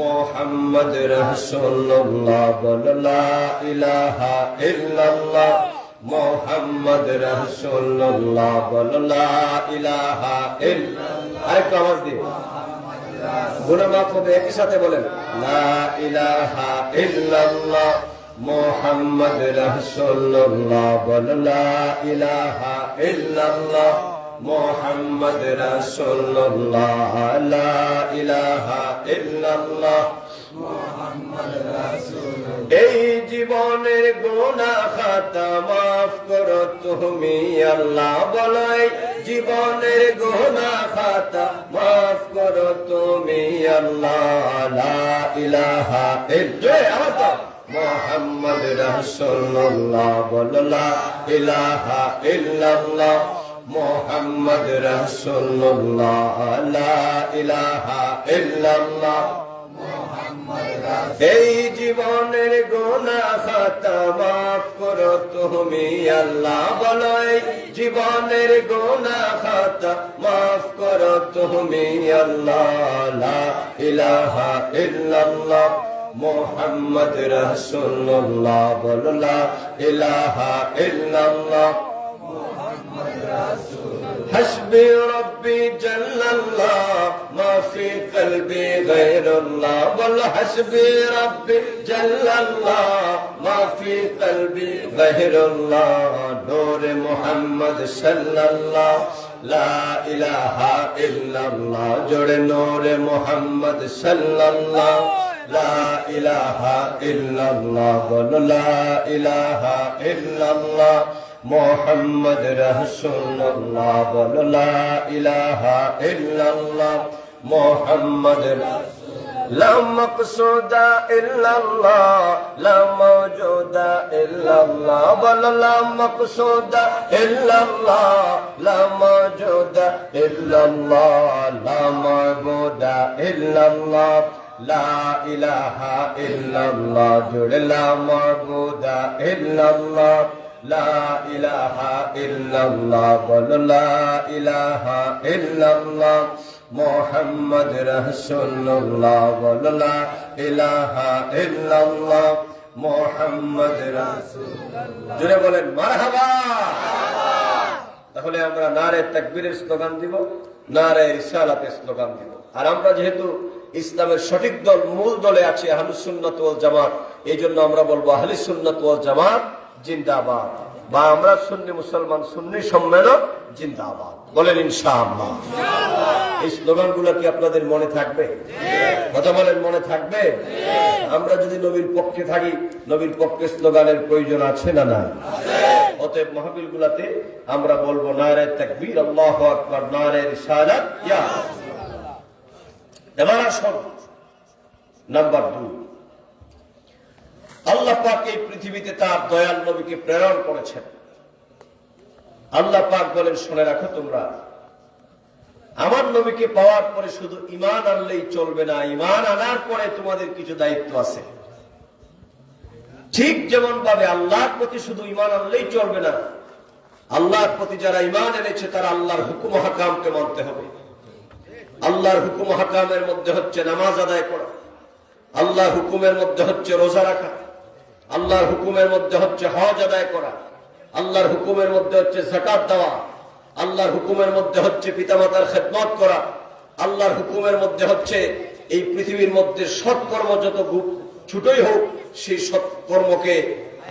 মুহাম্মদ রাসূলুল্লাহ, বল লা ইলাহা ইল্লাল্লাহ মুহাম্মদ রাসূলুল্লাহ, বল লা ইলাহা ইল্লাল্লাহ। আরেকটু আওয়াজ দিয়ে গুনাহ মাফ হবে, একই সাথে বলেন লা ইলাহা ইল্লাল্লাহ মুহাম্মদ রাসূলুল্লাহ, বল লা ইলাহা ইল্লাল্লাহ মুহাম্মদ রাসূলুল্লাহ, লা ইলাহা ইল্লাল্লাহ মুহাম্মদ রাসূলুল্লাহ। এই জীবনের গুনাহ খাতা মাফ করো তুমি আল্লাহ, বলাই জীবনের গুনাহ খাতা মাফ করো তুমি আল্লাহ, লা ইলাহা ইল্লাল্লাহ মুহাম্মদ রাসূলুল্লাহ, বল লা ইলাহা ইল্লাল্লাহ মুহাম্মদ রাসূলুল্লাহ, লা ইলাহা ইল্লাল্লাহ মুহাম্মদ রাসূলুল্লাহ। এই জীবনের গুনাহ খাতা মাফ করো তুমি আল্লাহ, বলাই জীবনের গুনাহ খাতা মাফ করো তুমি আল্লাহ, লা ইলাহা ইল্লাল্লাহ মুহাম্মদ রাসূলুল্লাহ, বল লা ইলাহা ইল্লাল্লাহ মুহাম্মদ রাসূলুল্লাহ। হাসবি রব্বি জাল্লাল্লাহ মা ফি কলবি গায়রুল্লাহ, বল হাসবি রব্বি জাল্লাল্লাহ মা ফি কলবি গায়রুল্লাহ, নূরে মুহাম্মদ সাল্লাল্লাহ, লা ইলাহা ইল্লাল্লাহ, জোড়ে নূরে মুহাম্মদ সাল্লাল্লাহ, লা ইলাহা ইল্লাল্লাহ, বল লা ইলাহা ইল্লাল্লাহ মুহাম্মদ রাসূলুল্লাহ, বল লা ইলাহা ইল্লাল্লাহ মুহাম্মদ রাসূলুল্লাহ। লা মাকসুদা ইল্লাল্লাহ লা মাওজুদা ইল্লাল্লাহ, বল লা মাকসুদা ইল্লাল্লাহ লা মাওজুদা ইল্লাল্লাহ, লা মাবুদা ইল্লাল্লাহ, লা ইলাহা ইল্লাল্লাহ, জুড়ে লা মাবুদা ইল্লাল্লাহ, লা ইলাহা ইল্লাল্লাহ, বল লা ইলাহা ইল্লাল্লাহ মুহাম্মদ রাসূলুল্লাহ, বল লা ইলাহা ইল্লাল্লাহ মুহাম্মদ রাসূলুল্লাহ। জোরে বলেন মারহাবা। তাহলে আমরা নারে তাকবীরের স্লোগান দিব, নারে রিসালাতের স্লোগান দিব। আর আমরা যেহেতু ইসলামের সঠিক দল, মূল দলে আছে আহলুস সুন্নাত ওয়াল জামাত, এই জন্য আমরা বলবো আহলুস সুন্নাত ওয়াল জামাত জিন্দাবাদ, বা আমরা সুন্নি মুসলমান সুন্নি সম্মেলন জিন্দাবাদ বলেন ইনশাআল্লাহ। এই স্লোগানগুলো কি আপনাদের মনে থাকবে? কথা বলেন, মনে থাকবে? আমরা যদি নবীর পক্ষে থাকি, নবীর পক্ষে স্লোগানের প্রয়োজন আছে না নাই? অতএব মাহফিল গুলাতে আমরা বলবো নারে তাকবীর, আল্লাহু আকবার, নারে রিসালাত, ইয়া রাসূলুল্লাহ। এবার আসুন নাম্বার 2, আল্লাহ পাক এই পৃথিবীতে তার দয়াল নবীকে প্রেরণ করেছেন। আল্লাহ পাক বলেন, শুনে রাখো তোমরা, আমার নবীকে পাওয়ার পরে শুধু ঈমান আনলেই চলবে না, ঈমান আনার পরে তোমাদের কিছু দায়িত্ব আছে। ঠিক যেমন ভাবে আল্লাহর প্রতি শুধু ঈমান আনলেই চলবে না, আল্লাহর প্রতি যারা ঈমান এনেছে তারা আল্লাহর হুকুম হাকামকে মানতে হবে। আল্লাহর হুকুম হাকামের মধ্যে হচ্ছে নামাজ আদায় করা, আল্লাহর হুকুমের মধ্যে হচ্ছে রোজা রাখা, আল্লাহর হুকুমের মধ্যে হচ্ছে হজ আদায় করা, আল্লাহর হুকুমের মধ্যে হচ্ছে যাকাত দেওয়া, আল্লাহর হুকুমের মধ্যে হচ্ছে পিতামাতার খেদমত করা, আল্লাহর হুকুমের মধ্যে হচ্ছে এই পৃথিবীর মধ্যে সৎকর্ম যত ছোটই হোক সেই সৎকর্মকে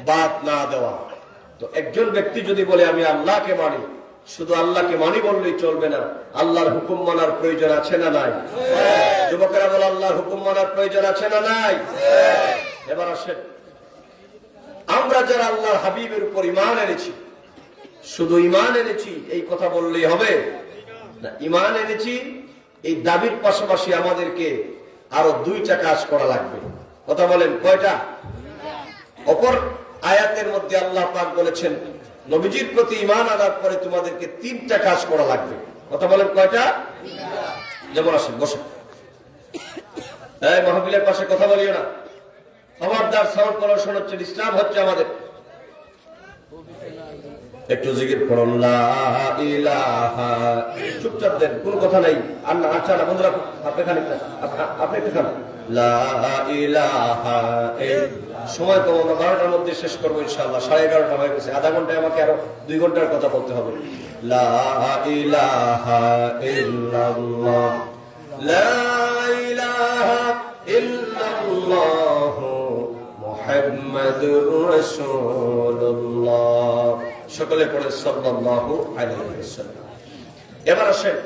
বাদ না দেওয়া। তো একজন ব্যক্তি যদি বলে আমি আল্লাহকে মানি, শুধু আল্লাহকে মানি বললেই চলবে না, আল্লাহর হুকুম মানার প্রয়োজন আছে না নাই? যুবকেরা বলে আল্লাহর হুকুম মানার প্রয়োজন আছে না নাই? এবার আসেন, আমরা যারা আল্লাহর হাবিবের উপর ঈমান এনেছি, শুধু ঈমান এনেছি এই কথা বললেই হবে না। ঈমান এনেছি এই দাবির পাশাপাশি আমাদেরকে আরো 2টা কাজ করা লাগবে। কথা বলেন কয়টা? অপর আয়াতের মধ্যে আল্লাহ পাক বলেছেন নবীজির প্রতি ঈমান আনার পরে তোমাদেরকে 3টা কাজ করা লাগবে। কথা বলেন কয়টা? যেমন আসেন বসে, এই মাহফিলের পাশে কথা বলিও না, খবরদার সাউন্ড পলিউশন হচ্ছে, ডিস্টার্ব হচ্ছে আমাদের। একটু জিকির করুন, লা ইলাহা, চুপচাপ দেন, কোনো কথা নাই। আল্লাহ আচ্ছা না বন্ধুরা, আপনি খানিকটা, আপনি একটু খান। লা ইলাহা, সময় তো আমরা 12টার মধ্যে শেষ করবো ইনশাআল্লাহ, 11:30 হয়ে গেছে, আধা ঘন্টায় আমাকে আরো 2 ঘন্টার কথা বলতে হবে। লা ইলাহা ইল্লাল্লাহ, লা ইলাহা ইল্লাল্লাহ মুহাম্মাদুর রাসূলুল্লাহ। সকলে পড়ে সাল্লাল্লাহু আলাইহি ওয়াসাল্লাম। এবার আসেন,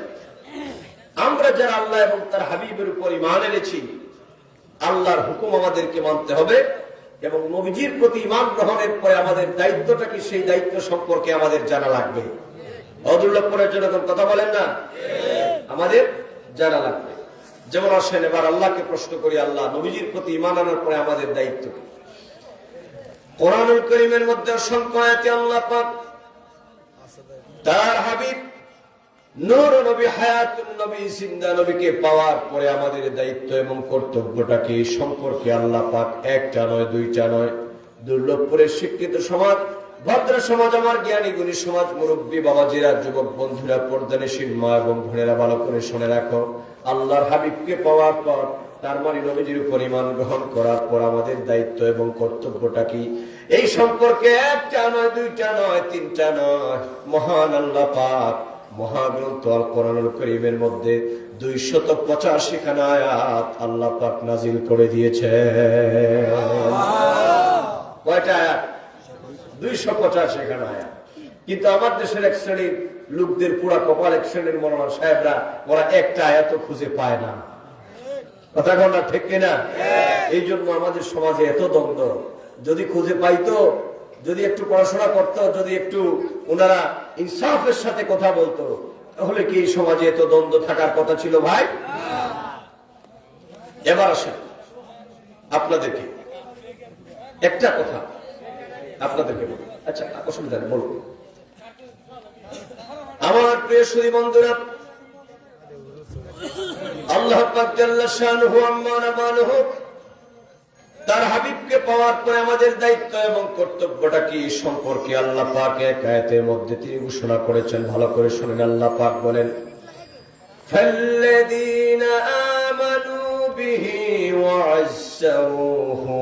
আমরা যারা আল্লাহ এবং তার হাবিবের উপর ঈমান এনেছি, আল্লাহর হুকুম আমাদেরকে মানতে হবে এবং নবীজির প্রতি ঈমান গ্রহণের পরে আমাদের দায়িত্বটা কি, সেই দায়িত্ব সম্পর্কে আমাদের জানা লাগবে। অদুল্লভনের জন্য কথা বলেন না, আমাদের জানা লাগবে। যেমন আসেন এবার আল্লাহকে প্রশ্ন করি, আল্লাহ নবীজির প্রতি ঈমান আনার পরে আমাদের দায়িত্ব কি? কোরআনুল কারীমের মধ্যে অসংখ্য আয়াতে আল্লাহ পাক তার হাবিব নূর নবী, হায়াতুন নবী, জিন্দা নবীকে পাওয়ার পরে আমাদের দায়িত্ব এবং কর্তব্যটা কি সম্পর্কে আল্লাহ পাক একটা নয়, দুইটা নয়, দুর্লভপুরের শিক্ষিত সমাজ, ভদ্র সমাজ, আমার জ্ঞানী গুণী সমাজ, মুরব্বী বাবাজিরা, যুবক বন্ধুরা, পর্দানিশীল মা এবং বোনেরা, ভালো করে শুনে রাখো, আল্লাহর হাবিবকে পাওয়ার পর, তার মানে নবীজির উপর ঈমান গ্রহণ করার পর আমাদের দায়িত্ব এবং কর্তব্যটা কি, এই সম্পর্কে একটা নয়, দুইটা নয়, তিনটা নয়, মহান আল্লাহ পাক মহাগ্রন্থ আল কোরআনুল কারীমের মধ্যে 285 খানা আয়াত আল্লাহ পাক নাজিল করে দিয়েছে। কয়টা আয়াত? 285 খানা আয়াত। কিন্তু আমার দেশের এক শ্রেণীর লোকদের পুরা কপাল, এক শ্রেণীর মৌলানা সাহেবরা, ওরা একটা আয়াতও খুঁজে পায় না। কথা কোনটা ঠিক কিনা? এই জন্য আমাদের সমাজে এত দ্বন্দ্ব। যদি খুঁজে পাইতো, যদি একটু পড়াশোনা করতো, যদি একটু ওনারা ইনসাফের সাথে কথা বলতো, তাহলে কি এই সমাজে এত দ্বন্দ্ব থাকার কথা ছিল ভাই? এবার আসেন, আপনাদেরকে একটা কথা আপনাদেরকে বলুন। আচ্ছা, অসুবিধা নেই, বলুন। আমার প্রিয় সুধী বন্ধুরা, আল্লাহ পাক জাল্লা শানুহু আম্মা নামানুহু তার হাবিবকে পাওয়ার পরে আমাদের দায়িত্ব এবং কর্তব্যটা কি সম্পর্কে আল্লাহ পাক এক আয়াতের মধ্যে তিনি ঘোষণা করেছেন। ভালো করে শুনেন, আল্লাহ পাক বলেন, ফাল্লাযীনা আমানু বিহি ওয়া আযযারুহু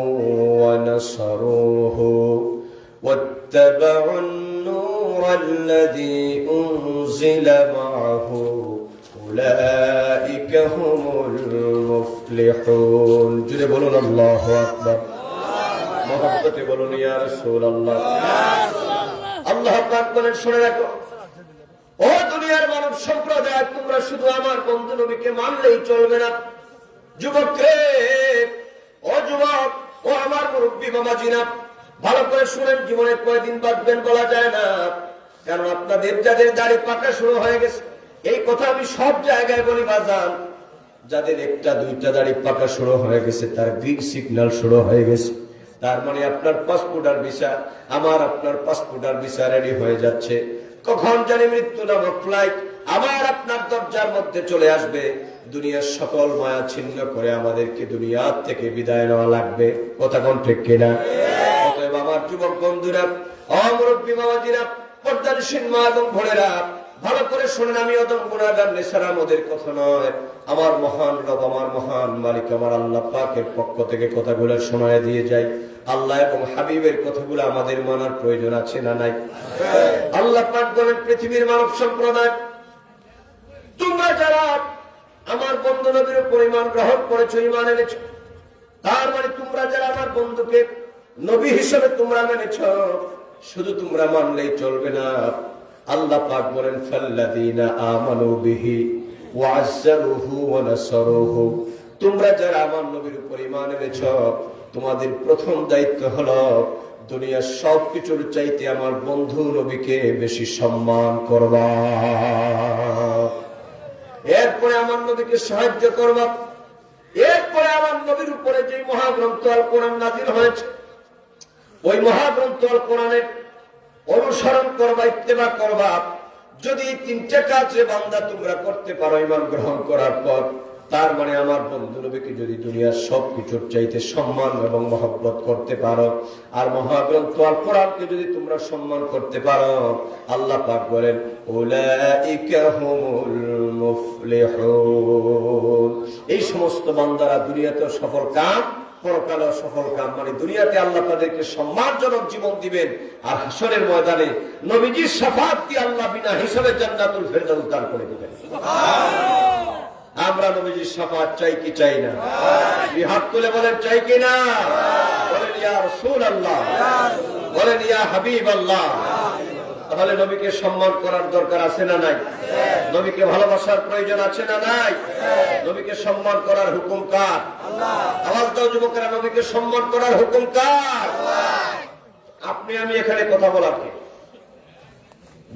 ওয়া নাসারুহু ওয়াত্তাবাউন নূরাল্লাযী উনজিলা মাআহু উলাইকা হুমুল মুফলিহুন। জুড়ে বলুন আল্লাহু আকবার, মহব্বতে বলুন ইয়া রাসূলুল্লাহ। আল্লাহ পাক বলেন, শুনে রাখো ও দুনিয়ার মানব সম্প্রদায়, তোমরা শুধু আমার বন্ধু নবীকে মানলেই চলবে না। যুবক রে, ও যুবক, ও আমার মুরব্বী বাবাজিরা, ভালো করে শুনেন, জীবনে কয়দিন বাঁচবেন বলা যায় না। কারণ আপনাদের যাদের দাড়ি পাকা শুরু হয়ে গেছে, এই কথা আমি সব জায়গায় বলি বাজান, যাদের একটা দুইটা দাড়ি পাকা শুরু হয়ে গেছে, তার গ্রিন সিগন্যাল শুরু হয়ে গেছে, তার মানে আপনার পাসপোর্ট আর ভিসা, আমার আপনার পাসপোর্ট আর ভিসা রেডি হয়ে যাচ্ছে। কখন জানি মৃত্যু নামক ফ্লাইট আমার আপনার দরজার মধ্যে চলে আসবে। দুনিয়ার সকল মায়া ছিন্ন করে আমাদেরকে দুনিয়ার থেকে বিদায় নেওয়া লাগবে। কথা কোন ঠিক কিনা? অতএব আমার যুবক বন্ধুরা, অমুরব্বী বাবাজিরা, পর্দানিশীল মা এবং বোনেরা, ভালো করে শুনেন, আমি অদম গুনাহগার নেশারাম ওদের কথা নয়, আমার মহান রব, আমার মহান মালিক, আমার আল্লাহ পাকের পক্ষ থেকে কথাগুলো শোনায় দিয়ে যাই। আল্লাহ এবং হাবিবের কথাগুলো আমাদের মানার প্রয়োজন আছে না নাই? আল্লাহ পাক বলেন, পৃথিবীর মানব সম্প্রদায়, তোমরা যারা আমার বন্ধু নবীর উপর ঈমান গ্রহণ করেছো, ঈমান এনেছো, তার মানে তোমরা যারা আমার বন্ধুকে নবী হিসেবে তোমরা মেনেছো, শুধু তোমরা মানলেই চলবে না। আল্লাহ পাক বলেন, ফাল্লাযীনা আমানু বিহি ওয়া আযযারুহু ওয়া নাসারুহু, তোমরা যারা আমার নবীর উপর ঈমান এনেছো, তোমাদের প্রথম দায়িত্ব হলো দুনিয়ার সবকিছুর চাইতে আমার বন্ধু নবীকে বেশি সম্মান করবা, এরপরে আমার নবীকে সাহায্য করবা, এরপরে আমার নবীর উপরে যে মহাগ্রন্থ আল কোরআন নাযিল হয়েছে ওই মহাগ্রন্থ আল কোরআনের অনুসরণ করবা, ইত্তেবা করবা। যদি এই তিনটা কাজ বান্দা তোমরা করতে পারো ঈমান গ্রহণ করার পর, তার মানে আমার বন্ধু নবীকে যদি দুনিয়ার সবকিছুর চাইতে সম্মান এবং মহব্বত করতে পারো, আর মহাগ্রন্থ আল কোরআনকে যদি তোমরা সম্মান করতে পারো, আল্লাহ পাক বলেন উলাইকা হুমুল মুফলিহুন। এই সমস্ত বান্দারা দুনিয়াতে সফল কাম, পরকালে সফল কাম। মানে দুনিয়াতে আল্লাহ তাদেরকে সম্মানজনক জীবন দিবেন, আর হাসরের ময়দানে নবীজির শাফাআত দিয়ে আল্লাহ বিনা হিসাবে জান্নাতুল ফেরদাউস দান করে দিবেন। আমরা নবীজির শাফাআত চাই কি চাই না? হাত তুলে বলেন চাই কি না? বলেন ইয়া রাসূলুল্লাহ, বলেন ইয়া হাবিবাল্লাহ। তাহলে নবীকে সম্মান করার দরকার আছে না নাই? নবীকে ভালোবাসার প্রয়োজন আছে না নাই? নবীকে সম্মান করার হুকুম কার? আওয়াজ দাও যুবকেরা, নবীকে সম্মান করার হুকুম কার? আপনি আমি এখানে কথা বলার কে?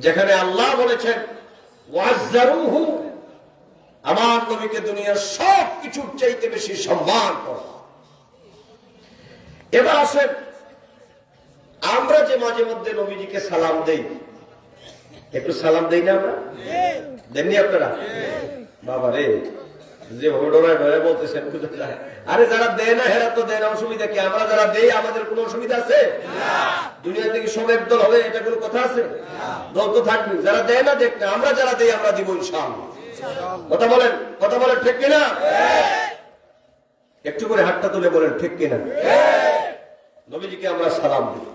যেখানে আল্লাহ বলেছেন ওয়াজ্জারুহু, আমার নবীকে দুনিয়ার সব কিছুর চাইতে বেশি সম্মান করা। এবার আসেন, আমরা যে মাঝে মধ্যে নবীজিকে সালাম দেই, একটু সালাম দেই না আমরা? দেননি আপনারা? বাবা রে, যে ঘটনায় ধরে বলতেছেন বুঝতে যায়। আরে যারা দেয় না হেরা তো দেয় না, অসুবিধা কি? আমরা যারা দেই আমাদের কোনো অসুবিধা আছে? দুনিয়া থেকে সব একদল হবে এটা কোনো কথা আছে? দল তো থাকবে। যারা দেয় না দেখ না, আমরা যারা দেই আমরা দিব ইনশাআল্লাহ। কথা বলেন, কথা বলেন ঠিক কিনা? একটু করে হাতটা তুলে বলেন ঠিক কিনা? নবীজিকে আমরা সালাম দিই।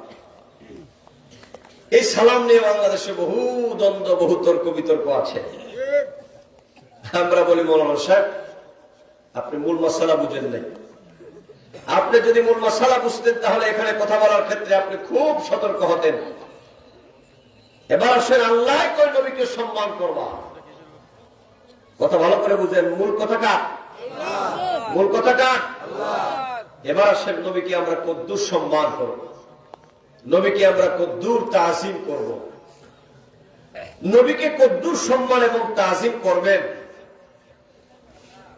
এই সালাম নিয়ে বাংলাদেশে বহু দ্বন্দ্ব, বহু তর্ক বিতর্ক আছে। আমরা বলি মৌলানা সাহেব আপনি মূল মশালা বুঝেন নাই। আপনি যদি মূল মশালা বুঝতেন তাহলে এখানে কথা বলার ক্ষেত্রে আপনি খুব সতর্ক হতেন। এবার আসেন, আল্লাহ কই নবীকে সম্মান করবা। কথা ভালো করে বুঝেন, মূল কথাটা মূল কথাটা এবার আসেন, নবীকে আমরা কদ্দুর সম্মান করব, নবীকে আমরা কদ্দুর তাজিম করব। নবীকে কদ্দুর সম্মান এবং তাজিম করবেন।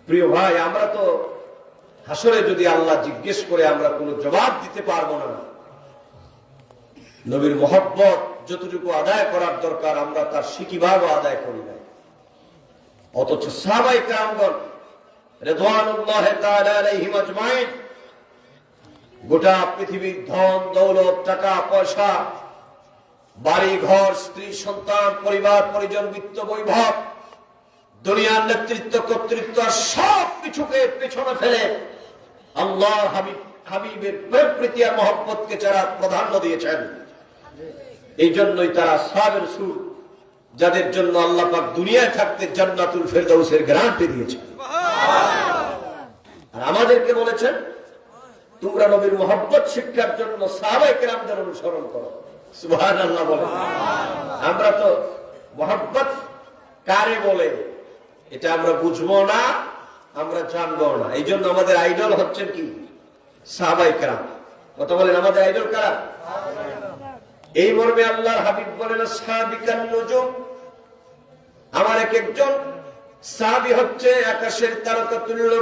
প্রিয় ভাই, আমরা তো হাসরে যদি আল্লাহ জিজ্ঞেস করে আমরা কোনো জবাব দিতে পারবো না। নবীর মহব্বত যতটুকু আদায় করার দরকার আমরা তার সিকিভাবে আদায় করি না। অথচ সাহাবায়ে কেরামগণ রিদওয়ানুল্লাহি তাআলা আলাইহিম আজমাইন গোটা পৃথিবীর ধন দৌলত, টাকা পয়সা, বাড়ি ঘর, স্ত্রী সন্তান, পরিবার পরিজন, বিত্ত বৈভব, দুনিয়ার নেতৃত্ব কর্তৃত্ব সব কিছুকে পেছনে ফেলে আল্লাহ হাবিবের প্রেম প্রীতি আর মহব্বতকে যারা প্রাধান্য দিয়েছেন, এই জন্যই তারা সাহাবে রাসূল, যাদের জন্য আল্লাহ পাক দুনিয়ায় থাকতে জান্নাতুল ফেরদাউসের গ্যারান্টি দিয়েছেন। আর আমাদেরকে বলেছেন তোমরা নবীর মহব্বত শিক্ষার জন্য সাহাবায়ে কেরামদের অনুসরণ করো। সুবহানাল্লাহ বলেন। আমরা তো মহব্বত কারে বলে এটা আমরা বুঝবো না, আমরা জানবো না। এই জন্য আমাদের আইডল হচ্ছেন কি? সাহাবায়ে কেরাম। কথা বলেন, আমাদের আইডল কারা? এই মর্মে আল্লাহর হাবিব বলেন সাহাবিকান নুজুম, আমার এক একজন সাহাবী হচ্ছে আকাশের তারকা তুল্য।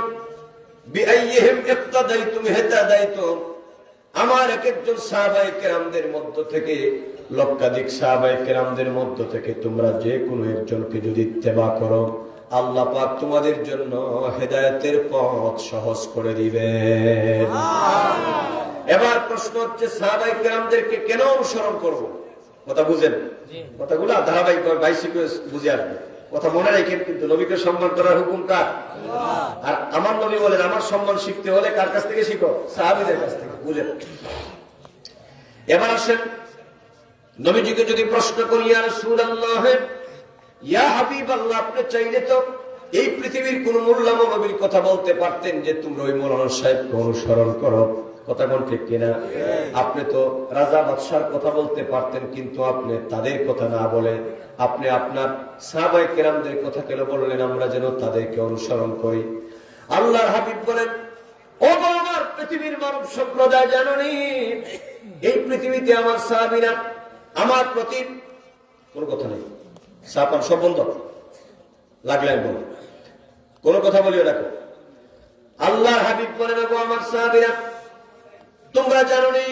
বিআইয়িহিম ইক্তাদাইতুম ইহতাদাইতুম, আমার এক একজন সাহাবায়ে কেরামদের মধ্য থেকে, লক্ষাধিক সাহাবায়ে কেরামদের মধ্য থেকে তোমরা যে কোনো একজনকে যদি ইত্তেবা করো, আল্লাহ পাক তোমাদের জন্য হেদায়েতের পথ সহজ করে দিবেন। এবার প্রশ্ন হচ্ছে সাহাবায়ে কেরামদেরকে কেন অনুসরণ করব? কথা বুঝেন, কথাগুলো ধারাবাহিক বাইসিকে বুঝে আসবে। কথা মনে রাখেন, কিন্তু নবীকে সম্মান করার হুকুম কার? আর আমার নবী বলেন আমার সম্মান শিখতে হলে কার কাছ থেকে শিখো? সাহাবীদের কাছ থেকে। বুঝেন। এবার আসেন, নবীজিকে যদি প্রশ্ন করি ইয়া রাসূলুল্লাহ, ইয়া হাবিবাল্লাহ, আপনি চাইলে তো এই পৃথিবীর কোন মোল্লাম নবীর কথা বলতে পারতেন যে তোমরা ওই মৌলানা সাহেবকে অনুসরণ করো। কথা কোন ঠিক কিনা? আপনি তো রাজা বাদশার কথা বলতে পারতেন, কিন্তু আপনি তাদের কথা না বলে আপনি আপনার সাহাবায়ে কেরামদের কথা কেন বললেন আমরা যেন তাদেরকে অনুসরণ করি? আল্লাহর হাবিব বলেন, ও আমার পৃথিবীর মানব সম্প্রদায়, জানোনি এই পৃথিবীতে আমার সাহাবীরা আমার প্রতি কোন কথা নেই। সাহাবান সব বন্ধ লাগলেন বল, কোন কথা বলিও রাখো। আল্লাহর হাবিব বলেন, ও আমার সাহাবীরা, তোমরা জানোনি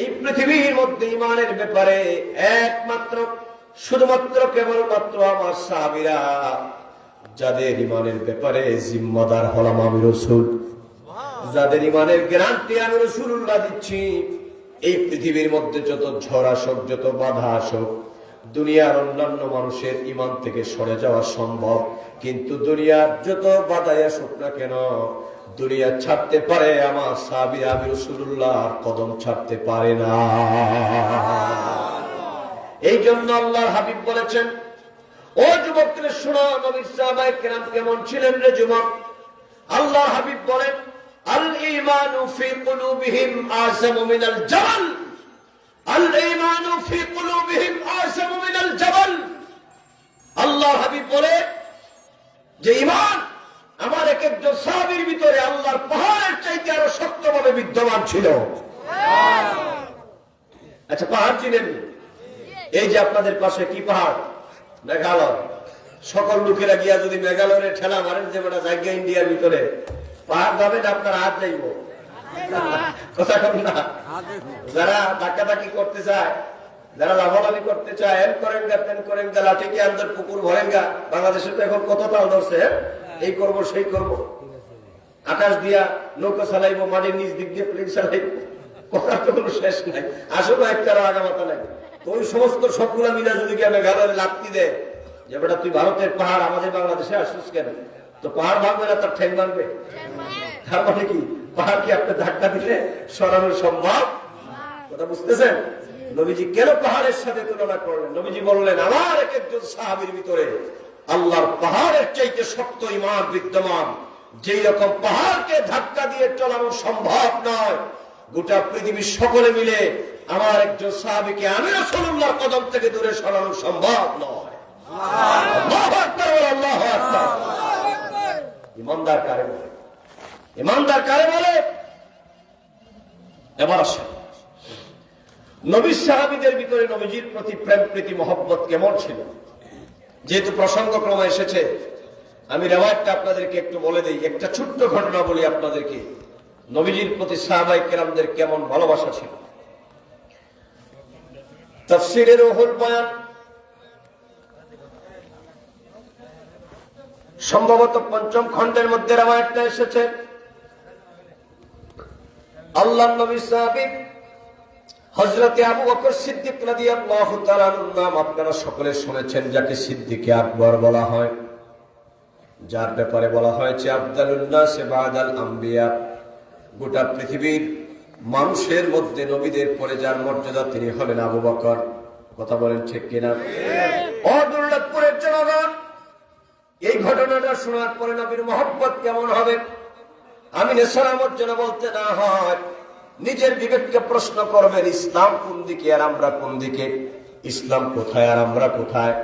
এই পৃথিবীর মধ্যে ঈমানের ব্যাপারে একমাত্র শুধুমাত্র কেবলমাত্র আমার সাহাবীরা, যাদের ঈমানের ব্যাপারে জিম্মাদার হলাম আমি রাসূল, যাদের ঈমানের গ্যারান্টি আমি রাসূলুল্লাহ দিচ্ছি। এই পৃথিবীর মধ্যে যত ঝড় আসুক, যত বাধা আসুক, দুনিয়ার অন্যান্য মানুষের ঈমান থেকে সরে যাওয়া সম্ভব, কিন্তু দুনিয়ার যত বাধাই আসুক না কেন, দুনিয়া ছাড়তে পারে, আমার সাহাবীরা আমি রাসূলুল্লাহর কদম ছাড়তে পারে না। এই জন্য আল্লাহর হাবিব বলেছেন, ও যুবকদের শোনো, নবীর সাহাবায়ে কেরাম কেমন ছিলেন রে যুবক। আল্লাহর হাবিব বলেন, আল ঈমানু ফি কুলুবিহিম আযমু মিনাল জাবাল, আল ঈমানু ফি কুলুবিহিম আযমু মিনাল জাবাল। আল্লাহর হাবিব বলে যে ঈমান আমার এক একজন সাহাবীর ভিতরে আল্লাহর পাহাড়ের চাইতে আরো শক্তভাবে বিদ্যমান ছিল। আচ্ছা, পাহাড় চিনেন? এই যে আপনাদের পাশে কি পাহাড়? মেঘালয়। সকল লোকেরা গিয়া যদি মেঘালয়ের ঠেলা মারেন যে বেটা জায়গা ইন্ডিয়ার ভিতরে, পাহাড় যাবেন আপনার হাত যাইব, কথা কন না। যারা ধাক্কাধাক্কি করতে চায়, যারা লাভালাভি করতে চায়, এন করেন গা তেন করেন গা, লাঠি কি আন্দর পুকুর ভরেন গা। বাংলাদেশে তো এখন কত তাল ধরছে, এই করবো সেই করবো, আকাশ দিয়া নৌকা চালাইবো, মাটির নিচ দিক দিয়ে প্লেন চালাইবো, কথার তো কোনো শেষ নাই, আসলে একটারও আগামাতা নাই। তো ওই সমস্ত সবগুলা মিলা যদি মেঘালয়ের লাত্তি দেয় যে বেটা তুই ভারতের পাহাড় আমাদের বাংলাদেশে আসছিস কেন, তো পাহাড় ভাঙবে না, তার ঠ্যাং ভাঙবে। তার মানে কি, পাহাড় কি আপনি ধাক্কা দিলে সরানো সম্ভব? কথা বুঝতেছেন? নবীজি কেন পাহাড়ের সাথে তুলনা করলেন? নবীজি বললেন, আমার এক একজন সাহাবীর ভিতরে আল্লাহর পাহাড়ের চাইতে শক্ত ঈমান বিদ্যমান। যেই রকম পাহাড়কে ধাক্কা দিয়ে চলানো সম্ভব নয়, গোটা পৃথিবীর সকলে মিলে আমার একজন সাহাবীকে আমি রাসূলুল্লাহর কদম থেকে দূরে সরানো সম্ভব নয়। আল্লাহু আকবার, আল্লাহু আকবার। ঈমানদার কারে বলে? ঈমানদার কারে বলে? এবার আসেন, নবীর সাহাবীদের ভিতরে নবীজির প্রতি প্রেম প্রীতি মহব্বত কেমন ছিল। যেহেতু প্রসঙ্গক্রমে এসেছে, আমি রিওয়ায়াতটা আপনাদেরকে একটু বলে দেই। একটা ছোট্ট ঘটনা বলি আপনাদেরকে, নবীজির প্রতি সাহাবায়ে কেরামদের কেমন ভালোবাসা ছিল। তাফসীরে রুহুল বয়ান সম্ভবত ৫ম খণ্ডের মধ্যে রিওয়ায়াতটা এসেছে। আল্লাহর নবী সাহাবী হযরতে আবু বকর সিদ্দিক রাদিয়াল্লাহু তাআলা আনহু নাম আপনারা সকলে শুনেছেন, যাকে সিদ্দিকে আকবর বলা হয়, যার ব্যাপারে বলা হয়েছে আফদালুন নাস বাদাল আম্বিয়া। গোটা পৃথিবীর মানুষের মধ্যে নবীদের পরে যার মর্যাদা তিনি হলেন আবু বকর। কথা বলেন ঠিক কিনা? ও দুর্লভপুরের জনগণ, এই ঘটনাটা শোনার পরে নবীর মহব্বত কেমন হবে আমি নেশারামত যেন বলতে না হয়, নিজের বিবেককে প্রশ্ন করবেন, ইসলাম কোন দিকে আর আমরা কোন দিকে, ইসলাম কোথায় আর আমরা কোথায়,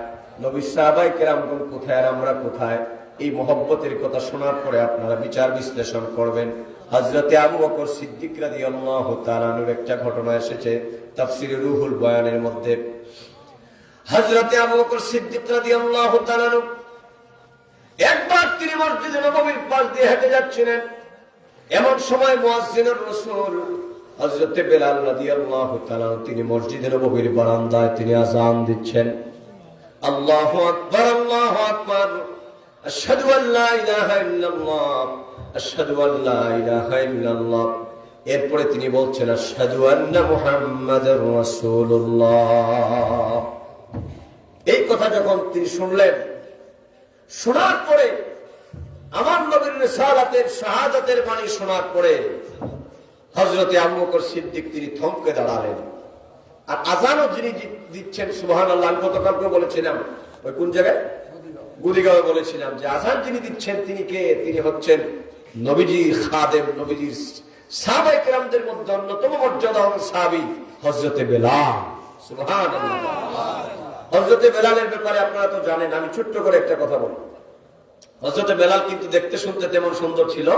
নবী সাহাবায়ে কেরামগণ কোথায় আর আমরা কোথায়। এই মহব্বতের কথা শোনার পরে আপনারা বিচার বিশ্লেষণ করবেন। হযরতে আবু বকর সিদ্দিক রাদিয়াল্লাহু তাআলা আনহুর একটা ঘটনা এসেছে তাফসীরে রুহুল বয়ানের মধ্যে। হযরতে আবু বকর সিদ্দিক রাদিয়াল্লাহু তাআলা আনহু একবার তিনি মসজিদে নববীর পাশ দিয়ে হেঁটে যাচ্ছিলেন। এমন সময় মুয়াজ্জিনুর রাসূল হযরতে বেলাল রাদিয়াল্লাহু তাআলা তিনি মসজিদে নববীর বারান্দায় তিনি আযান দিচ্ছেন, আল্লাহু আকবার, আল্লাহু আকবার, আশহাদু আল্লা ইলাহা ইল্লাল্লাহ, আশহাদু আল্লা ইলাহা ইল্লাল্লাহ। এরপরে তিনি বলছেন, আশহাদু আন্না মুহাম্মাদুর রাসূলুল্লাহ। এই কথা যখন তিনি শুনলেন, শোনার পরে আমার নবীর রিসালাতের শাহাদাতের বাণী শোনার পরে হযরতে আবু বকর সিদ্দিক তিনি থমকে দাঁড়ালেন। আর আযানও যিনি দিচ্ছেন, সুবহানাল্লাহ, আমি গতকালকে বলেছিলাম, ওই কোন জায়গায়, গুদিগাঁওয়ে বলেছিলাম যে আযান যিনি দিচ্ছেন তিনি কে? তিনি হচ্ছেন নবীজির খাদেম, নবীজির সাহাবায়ে কেরামদের মধ্যে অন্যতম মর্যাদাবান সাহাবী হযরতে বেলাল। সুবহানাল্লাহ। হযরতে বেলালের ব্যাপারে আপনারা তো জানেন, আমি ছোট্ট করে একটা কথা বলবো। হযরতে বেলাল কিন্তু দেখতে শুনতে তেমন সুন্দর ছিল।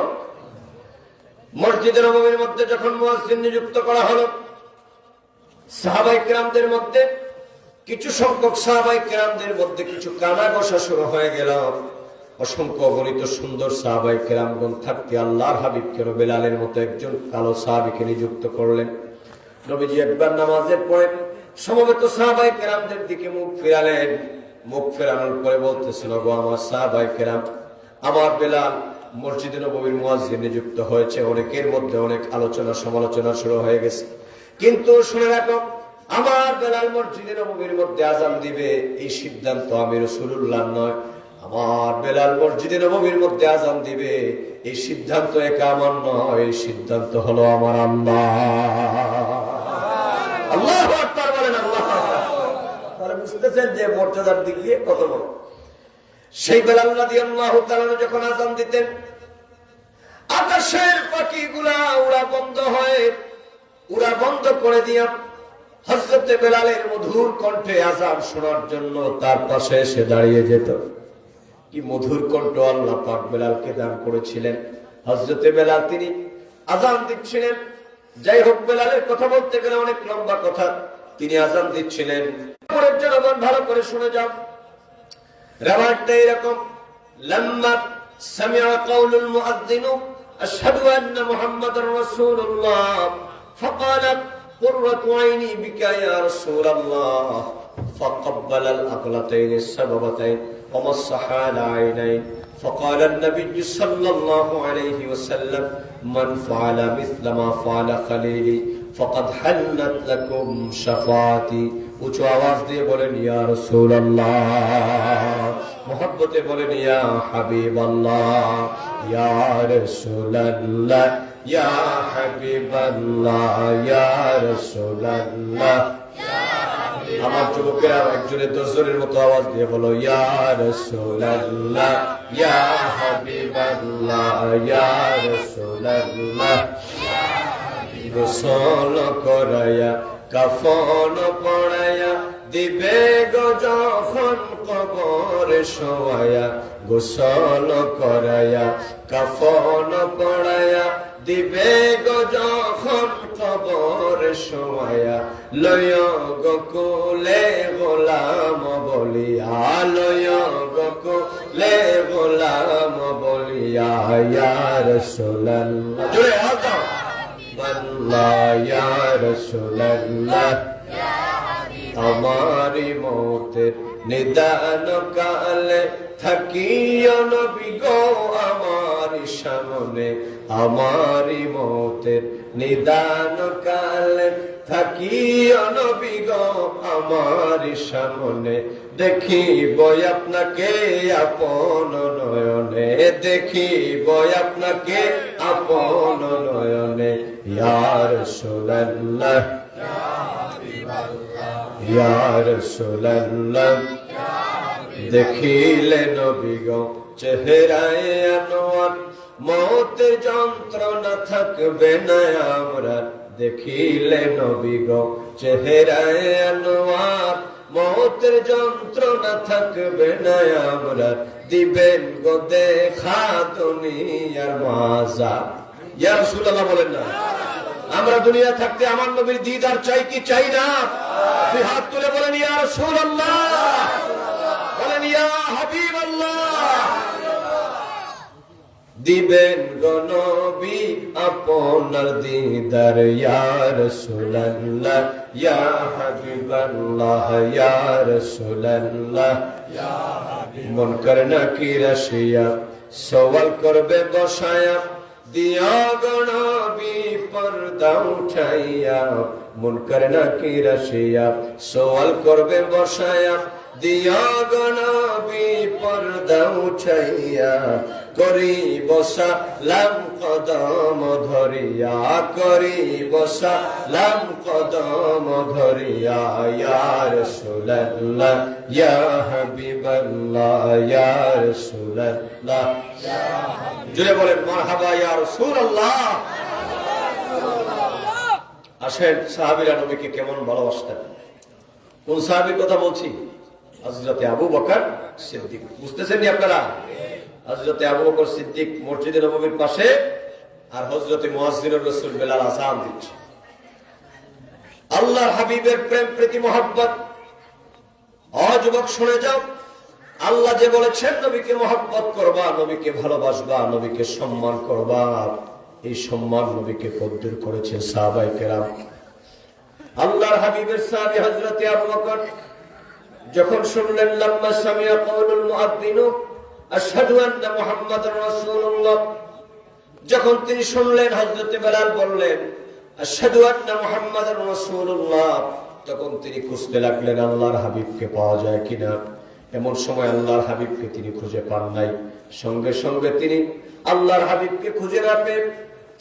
মসজিদে নববীর মধ্যে যখন মুয়াজ্জিন নিযুক্ত করা হলো, সাহাবায়ে কেরামদের মধ্যে কিছু সংখ্যক সাহাবায়ে কেরামদের মধ্যে কিছু কানা ঘষা শুরু হয়ে গেল। অসংখ্য অগণিত সুন্দর সাহাবায়ে কেরামগণ থাকতে আল্লাহর হাবিব কেন বেলালের মতো একজন কালো সাহাবীকে নিযুক্ত করলেন। নবীজি একবার নামাজের পরে সমবেত সাহাবায়ে কেরামদের দিকে মুখ ফিরালেন। মুখ ফেরানোর পরে বলতেছিল, গো আমার সাহাবায়ে কেরাম, আমার বেলাল মসজিদে নববীর মুয়াজ্জিন নিযুক্ত হয়েছে। অনেকের মধ্যে অনেক আলোচনা সমালোচনা শুরু হয়ে গেছে, কিন্তু শুনে রাখো, আমার বেলাল মসজিদে নববীর মধ্যে আযান দিবে এই সিদ্ধান্ত আমি রাসূলুল্লাহ নয়। আমার বেলাল মসজিদে নববীর মধ্যে আযান দিবে এই সিদ্ধান্ত একা আমার নয়, এই সিদ্ধান্ত হলো আমার আল্লাহ। আল্লাহু আকবার বলেন। আল্লাহু আকবার। তাহলে বুঝতেছেন যে মর্যাদার দিক দিয়ে কত বড়। সেই বেলাল রাদিয়াল্লাহু তাআলা যখন আযান দিতেন, আকাশের পাখিগুলা উড়া বন্ধ করে দিয়া হযরতে বেলালের মধুর কণ্ঠে আযান শোনার জন্য তার পাশে এসে দাঁড়িয়ে যেত। কি মধুর কণ্ঠ আল্লাহ পাক বেলালকে দান করেছিলেন। হযরতে বেলাল তিনি আযান দিচ্ছিলেন। যাই হোক, বেলালের কথা বলতে গেলে অনেক লম্বা কথা। তিনি আযান দিচ্ছিলেন, পরের জনগণ ভালো করে শুনে যাও। রাওয়ায়াতটা এরকম, লাম্মা সামিআ কাউলুল মুআদ্দিন আশহাদু আন্না মুহাম্মাদার রাসূলুল্লাহ ফাকালা কুররাতু আইনি বিকা ইয়া রাসূলুল্লাহ فقبل الأقلتين السببتين ومسح على عينيه فقال النبي صلى الله عليه وسلم من فعل مثل ما فعل خليلي فقد حلت لكم شفاعتي। উচ্চ আওয়াজ দিয়ে বলেন, ইয়া রাসূলুল্লাহ। মুহাব্বতে বলেন, ইয়া হাবিবাল্লাহ, ইয়া রাসূলুল্লাহ, ইয়া হাবিবাল্লাহ, ইয়া রাসূলুল্লাহ। আমার যুবকেরা একজনের 10 জনের মতো আওয়াজ দিয়ে বলো, ইয়া রাসূলুল্লাহ, ইয়া হাবিবাল্লাহ, ইয়া রাসূলুল্লাহ। গোসল করায়া কাফন পড়ায়া দিবে গো যখন কবরে শোয়ায়া। গোসল করায়া কাফন পড়ায়া দিবে গো যখন কবরে শোয়ায়া। লয় গো কোলে গোলাম বলিয়া, লয় গো কোলে গোলাম বলিয়া। ইয়া রাসূলুল্লাহ, জোরে হাত দাও। ইয়া রাসূলুল্লাহ, আমারি মওতের নিদান কালে থাকিও নবী গো আমারি সামনে। আমারি মওতের নিদান কালে থাকিও নবী গো আমারি সামনে। দেখিব আপনাকে আপন নয়নে, দেখিব আপনাকে আপন নয়নে। ইয়া রাসূলুল্লাহ, ইয়া রাসূলুল্লাহ। দেখিলে নবী গো চেহারায় আনোয়ার, মওতের যন্ত্রণা থাকবে না আমরা। দেখিলে নবী গো চেহারায় আনোয়ার, মওতের যন্ত্রণা থাকবে না আমরা। দিবেন গো দেখা দুনিয়ার মাজা। ইয়া রাসূলুল্লাহ বলেন না, আমরা দুনিয়া থাকতে আমার নবীর দিদার চাই কি চাই না? দুই হাত তুলে বলেন, ইয়া রাসূলুল্লাহ, বলেন ইয়া হাবিবাল্লাহ। দিবেন গো নবী আপনার দিদার, ইয়া রাসূলুল্লাহ, ইয়া হাবিবাল্লাহ, ইয়া রাসূলুল্লাহ। মুনকার নাকির আসিয়া সওয়াল করবে বসায়া, দিয়া গো নবী পর্দা উঠাইয়া। মুনকার নাকির আসিয়া সওয়াল করবে বসায়া, দিয়া গো নবী পর্দা উঠাইয়া। করিব সালাম কদম ধরিয়া, করিব সালাম কদম ধরিয়া। ইয়া রাসূলুল্লাহ, ইয়া হাবিবাল্লাহ, ইয়া রাসূলুল্লাহ। জোরে বলেন মারহাবা ইয়া রাসূলুল্লাহ। আসেন, সাহাবীরা নবীকে কেমন ভালোবাসতেন। কোন সাহাবীর কথা বলছি? হযরতে আবু বকর সিদ্দিক। বুঝতেছেন নি আপনারা? হযরতে আবু বকর সিদ্দিক মসজিদে নববীর পাশে, আর হযরতে মুয়াজ্জিনুর রাসূল বেলাল আযান দিচ্ছে। আল্লাহর হাবিবের প্রেম প্রীতি মহব্বত। যুবক শুনে যাও, আল্লাহ যে বলেছেন নবীকে মহব্বত করবা, নবীকে ভালোবাসবা, নবীকে সম্মান করবা, এই সম্মান নবীকে কদ্দুর করেছে সাহাবায়ে কেরাম। আল্লাহর হাবিবের সাহাবী হযরত আবু বকর যখন শুনলেন লাম্মা সামিয়া কাউলুল মুআদ্দিন আশহাদু আন্না মুহাম্মাদুর রাসূলুল্লাহ, যখন তিনি শুনলেন হযরত বেলাল বললেন আশহাদু আন্না মুহাম্মাদুর রাসূলুল্লাহ, তখন তিনি খুঁজতে লাগলেন আল্লাহর হাবিবকে পাওয়া যায় কিনা। এমন সময় আল্লাহর হাবিবকে তিনি খুঁজে পান নাই। সঙ্গে সঙ্গে তিনি আল্লাহর হাবিবকে খুঁজে না পেয়ে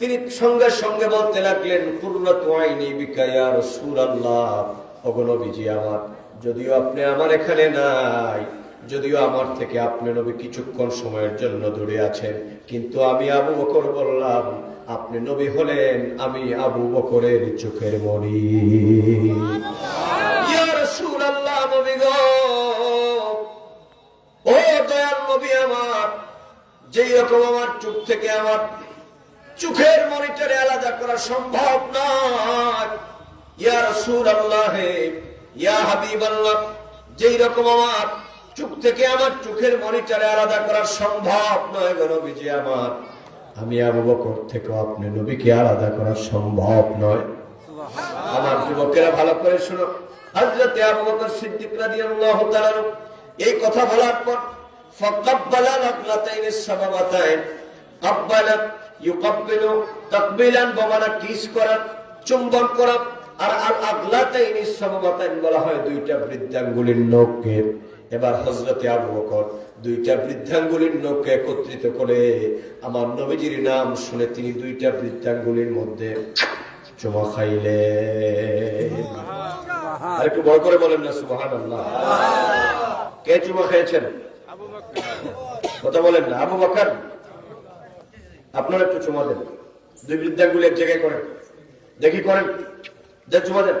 তিনি সঙ্গে সঙ্গে বলতে লাগলেন কুররাতু আইনি বিকা ইয়া রাসূলুল্লাহ, ওগো নবীজি আমার, যদিও আপনি আমার এখানে নাই, যদিও আমার থেকে আপনি নবী কিছুক্ষণ সময়ের জন্য দূরে আছেন, কিন্তু আমি আবু বকর বললাম আপনি নবী হলেন আমি আবু বকরের চোখের মণি। ইয়া রাসূলুল্লাহ, নবী গো, ও দয়াল নবী আমার, যেই রকম আমার চোখ থেকে আমার চোখের মনিটরে আলাদা করা সম্ভব নয়, ইয়া রাসূলুল্লাহ, ইয়া হাবিবাল্লাহ, যেই রকম আমার চোখ থেকে আমার চোখের মনিটরে আলাদা করা সম্ভব নয় গো নবীজি আমার, আমি আবু বকর থেকে আপনি নবীকে আলাদা করা সম্ভব নয়। আমার যুবকেরা ভালো করে শুনো, হযরত আবু বকর সিদ্দিক রাদিয়াল্লাহু তাআলা এই কথা বলার পর ফাকাব্বালা লাকলাতাইন সাবাবাতাইন, কাব্বালা ইউকাব্বিলু তাকবিলান, বাবারা কিস করা, চুম্বন করা, আর আল আগলাতাইন সাবাবাতাইন বলা হয় দুইটা বৃদ্ধাঙ্গুলির নখকে। এবার হযরত আবু বকর দুইটা বৃদ্ধাঙ্গুলির নখকে একত্রিত করে আমার নবীজির নাম শুনে তিনি দুইটা বৃদ্ধাঙ্গুলির মধ্যে চুমা খাইলেন। আর একটু বড় করে বলেন না সুবহানাল্লাহ। কে চুমা খেয়েছেন? কথা বলেন না। আবু বকর, আপনারা একটু চুমা দেন, দুই বৃদ্ধাঙ্গুলি এক জায়গায় করেন, দেখি করেন, দেন চুমা দেন,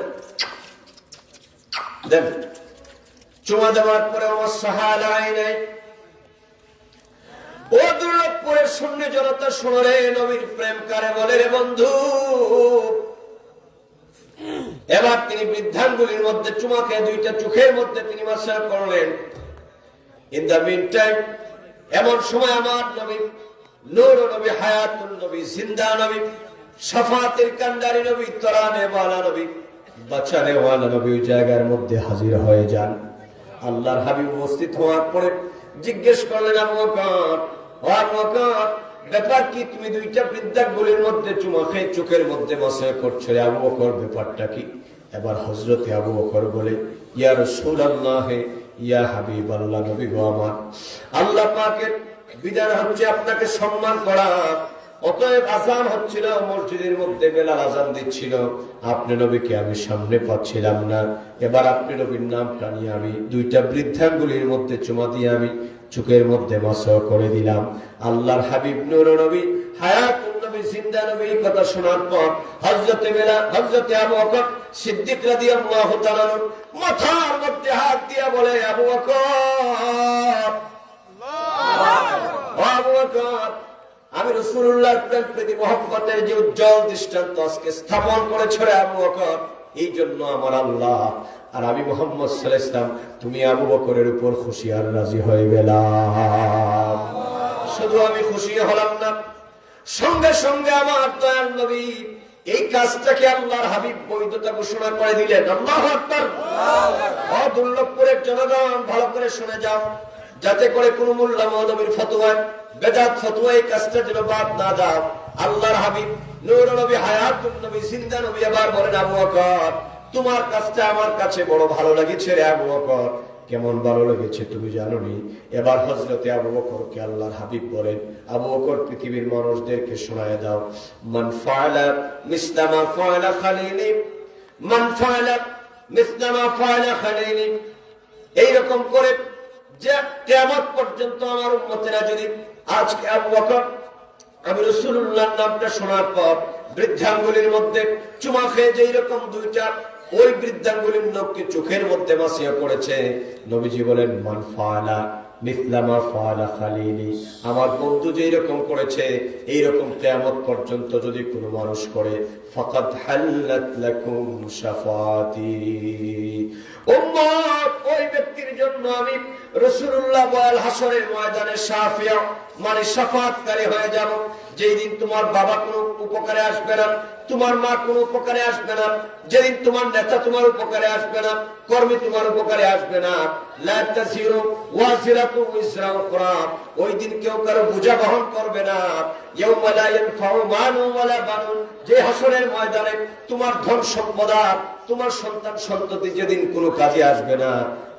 দেন। চুমা দেওয়ার পরে আমার সাহালাই নাই, ও দুর্লভপুরের শূন্য জনতা শোনো রে, নবীর প্রেম কারে বলে রে বন্ধু। এবার তিনি বৃদ্ধাঙ্গুলির মধ্যে চুমা খেয়ে দুইটা চোখের মধ্যে তিনি মাসাজ করলেন। ইন দ্য মিন টাইম, এমন সময় আমার নবী, নূর নবী, হায়াতুন নবী, জিন্দা নবী, শাফাতের কান্ডারি নবী, তরানে ওয়ালা নবী, বাঁচানে ওয়ালা নবী ওই জায়গার মধ্যে হাজির হয়ে যান। আল্লাহর হাবিব উপস্থিত হওয়ার পরে জিজ্ঞেস করলেন আবু বকর, ও আবু বকর, ব্যাপার কি? তুমি দুইটা বৃদ্ধাঙ্গুলির মধ্যে চুমা খেয়ে চোখের মধ্যে মাসাজ করছো রে আবু বকর, ব্যাপারটা কি? এবার হযরতে আবু বকর বলে, ইয়া রাসূলুল্লাহ, ইয়া হাবিবাল্লাহ, নবী গো আমার, আল্লাহ পাকের বিধান হচ্ছে আপনাকে সম্মান করা। অতএব আযান হচ্ছিল মসজিদের মধ্যে, বেলাল আযান দিচ্ছিল, আপনি নবীকে আমি সামনে পাচ্ছিলাম না। এবার আপনি নবীর নামটা নিয়ে আমি দুইটা বৃদ্ধাঙ্গুলির মধ্যে চুমা দিয়ে আমি চোখের মধ্যে মাসাজ করে দিলাম। আল্লাহর হাবিব নূর নবী, হায়াতুন নবী, জিন্দা নবী এই কথা শোনার পর হযরতে বেলাল, হযরতে আবু বকর সিদ্দিক রাদিয়াল্লাহু তাআলা মাথার মধ্যে হাত দিয়ে বলে, আবু বকর, আবু বকর, আমি রাসূলুল্লাহর প্রেম প্রীতি মহব্বতের যে উজ্জ্বল দৃষ্টান্ত আজকে স্থাপন করেছ রে আবু বকর, এই জন্য আমার আল্লাহ আর আমি মুহাম্মদ সাল্লাল্লাহু আলাইহি ওয়াসাল্লাম তুমি আবু বকরের উপর খুশি আর রাজি হয়ে গেলাম। শুধু আমি খুশি হলাম না, সঙ্গে সঙ্গে আমার দয়াল নবী এই কাজটাকে আল্লাহর হাবিব বৈধতা ঘোষণা করে দিলেন। আল্লাহু আকবার। ও দুর্লভপুরের জনগণ, ভালো করে শুনে যাও, যাতে করে কোন মোল্লা মৌলবীর ফতোয়া, বেদাত ফতোয়া এই কাজটা যেন বাদ না দাও। আল্লাহর হাবিব নূর নবী, হায়াতুন নবী, জিন্দা নবী আবার বলেন, আবু বকর, তোমার কাজটা আমার কাছে বড় ভালো লেগেছে রে আবু বকর। কেমন ভালো লেগেছে তুমি জানো নি? এবার হযরতে আবু বকরকে আল্লাহর হাবিব বলেন, আবু বকর, পৃথিবীর মানুষদেরকে শোনায় দাও, মান ফাআলা মিসলা মা ফাআলা খালিলি, মান ফাআলা মিসলা মা ফাআলা খালিলি, এইরকম করে যে কিয়ামত পর্যন্ত আমার উম্মতেরা যদি আজকে আবু বকর আমি রাসূলুল্লাহর নামটা শোনার পর বৃদ্ধাঙ্গুলির মধ্যে চুমা খেয়ে যেই রকম দুইটা ওই বৃদ্ধাঙ্গুলির নখকে চোখের মধ্যে মাসিয়া করেছে, নবীজি বলেন, মান ফাআলা মিসলা মা ফাআলা খালিলি, আমার বন্ধু যেই রকম করেছে এই রকম কিয়ামত পর্যন্ত যদি কোনো মানুষ করে, ফাকাদ হাল্লাত লাকুম শাফাতি, উম্মত ওই ব্যক্তির জন্য আমি রাসূলুল্লাহ ওয়াল হাসরের ময়দানে শাফিয়া মানে শাফাআতকারী হয়ে যাব। যেই দিন তোমার বাবা কোনো উপকারে আসবে না, তোমার মা কোনো উপকারে আসবে না, যেদিন তোমার নেতা তোমার উপকারে আসবে না, কর্মী তোমার উপকারে আসবে না, লা তাসিরু ওয়াসিরাতু ইসরা উখরা, ওই দিন কেউ কারো বোঝা বহন করবে না। ইয়াউমা লা ইয়ানফাউ মালুন ওয়ালা বানুন, যে হাসরের ময়দানে তোমার ধন সম্পদ, তোমার সন্তান সন্ততি যেদিন কোনো কাজে আসবে না।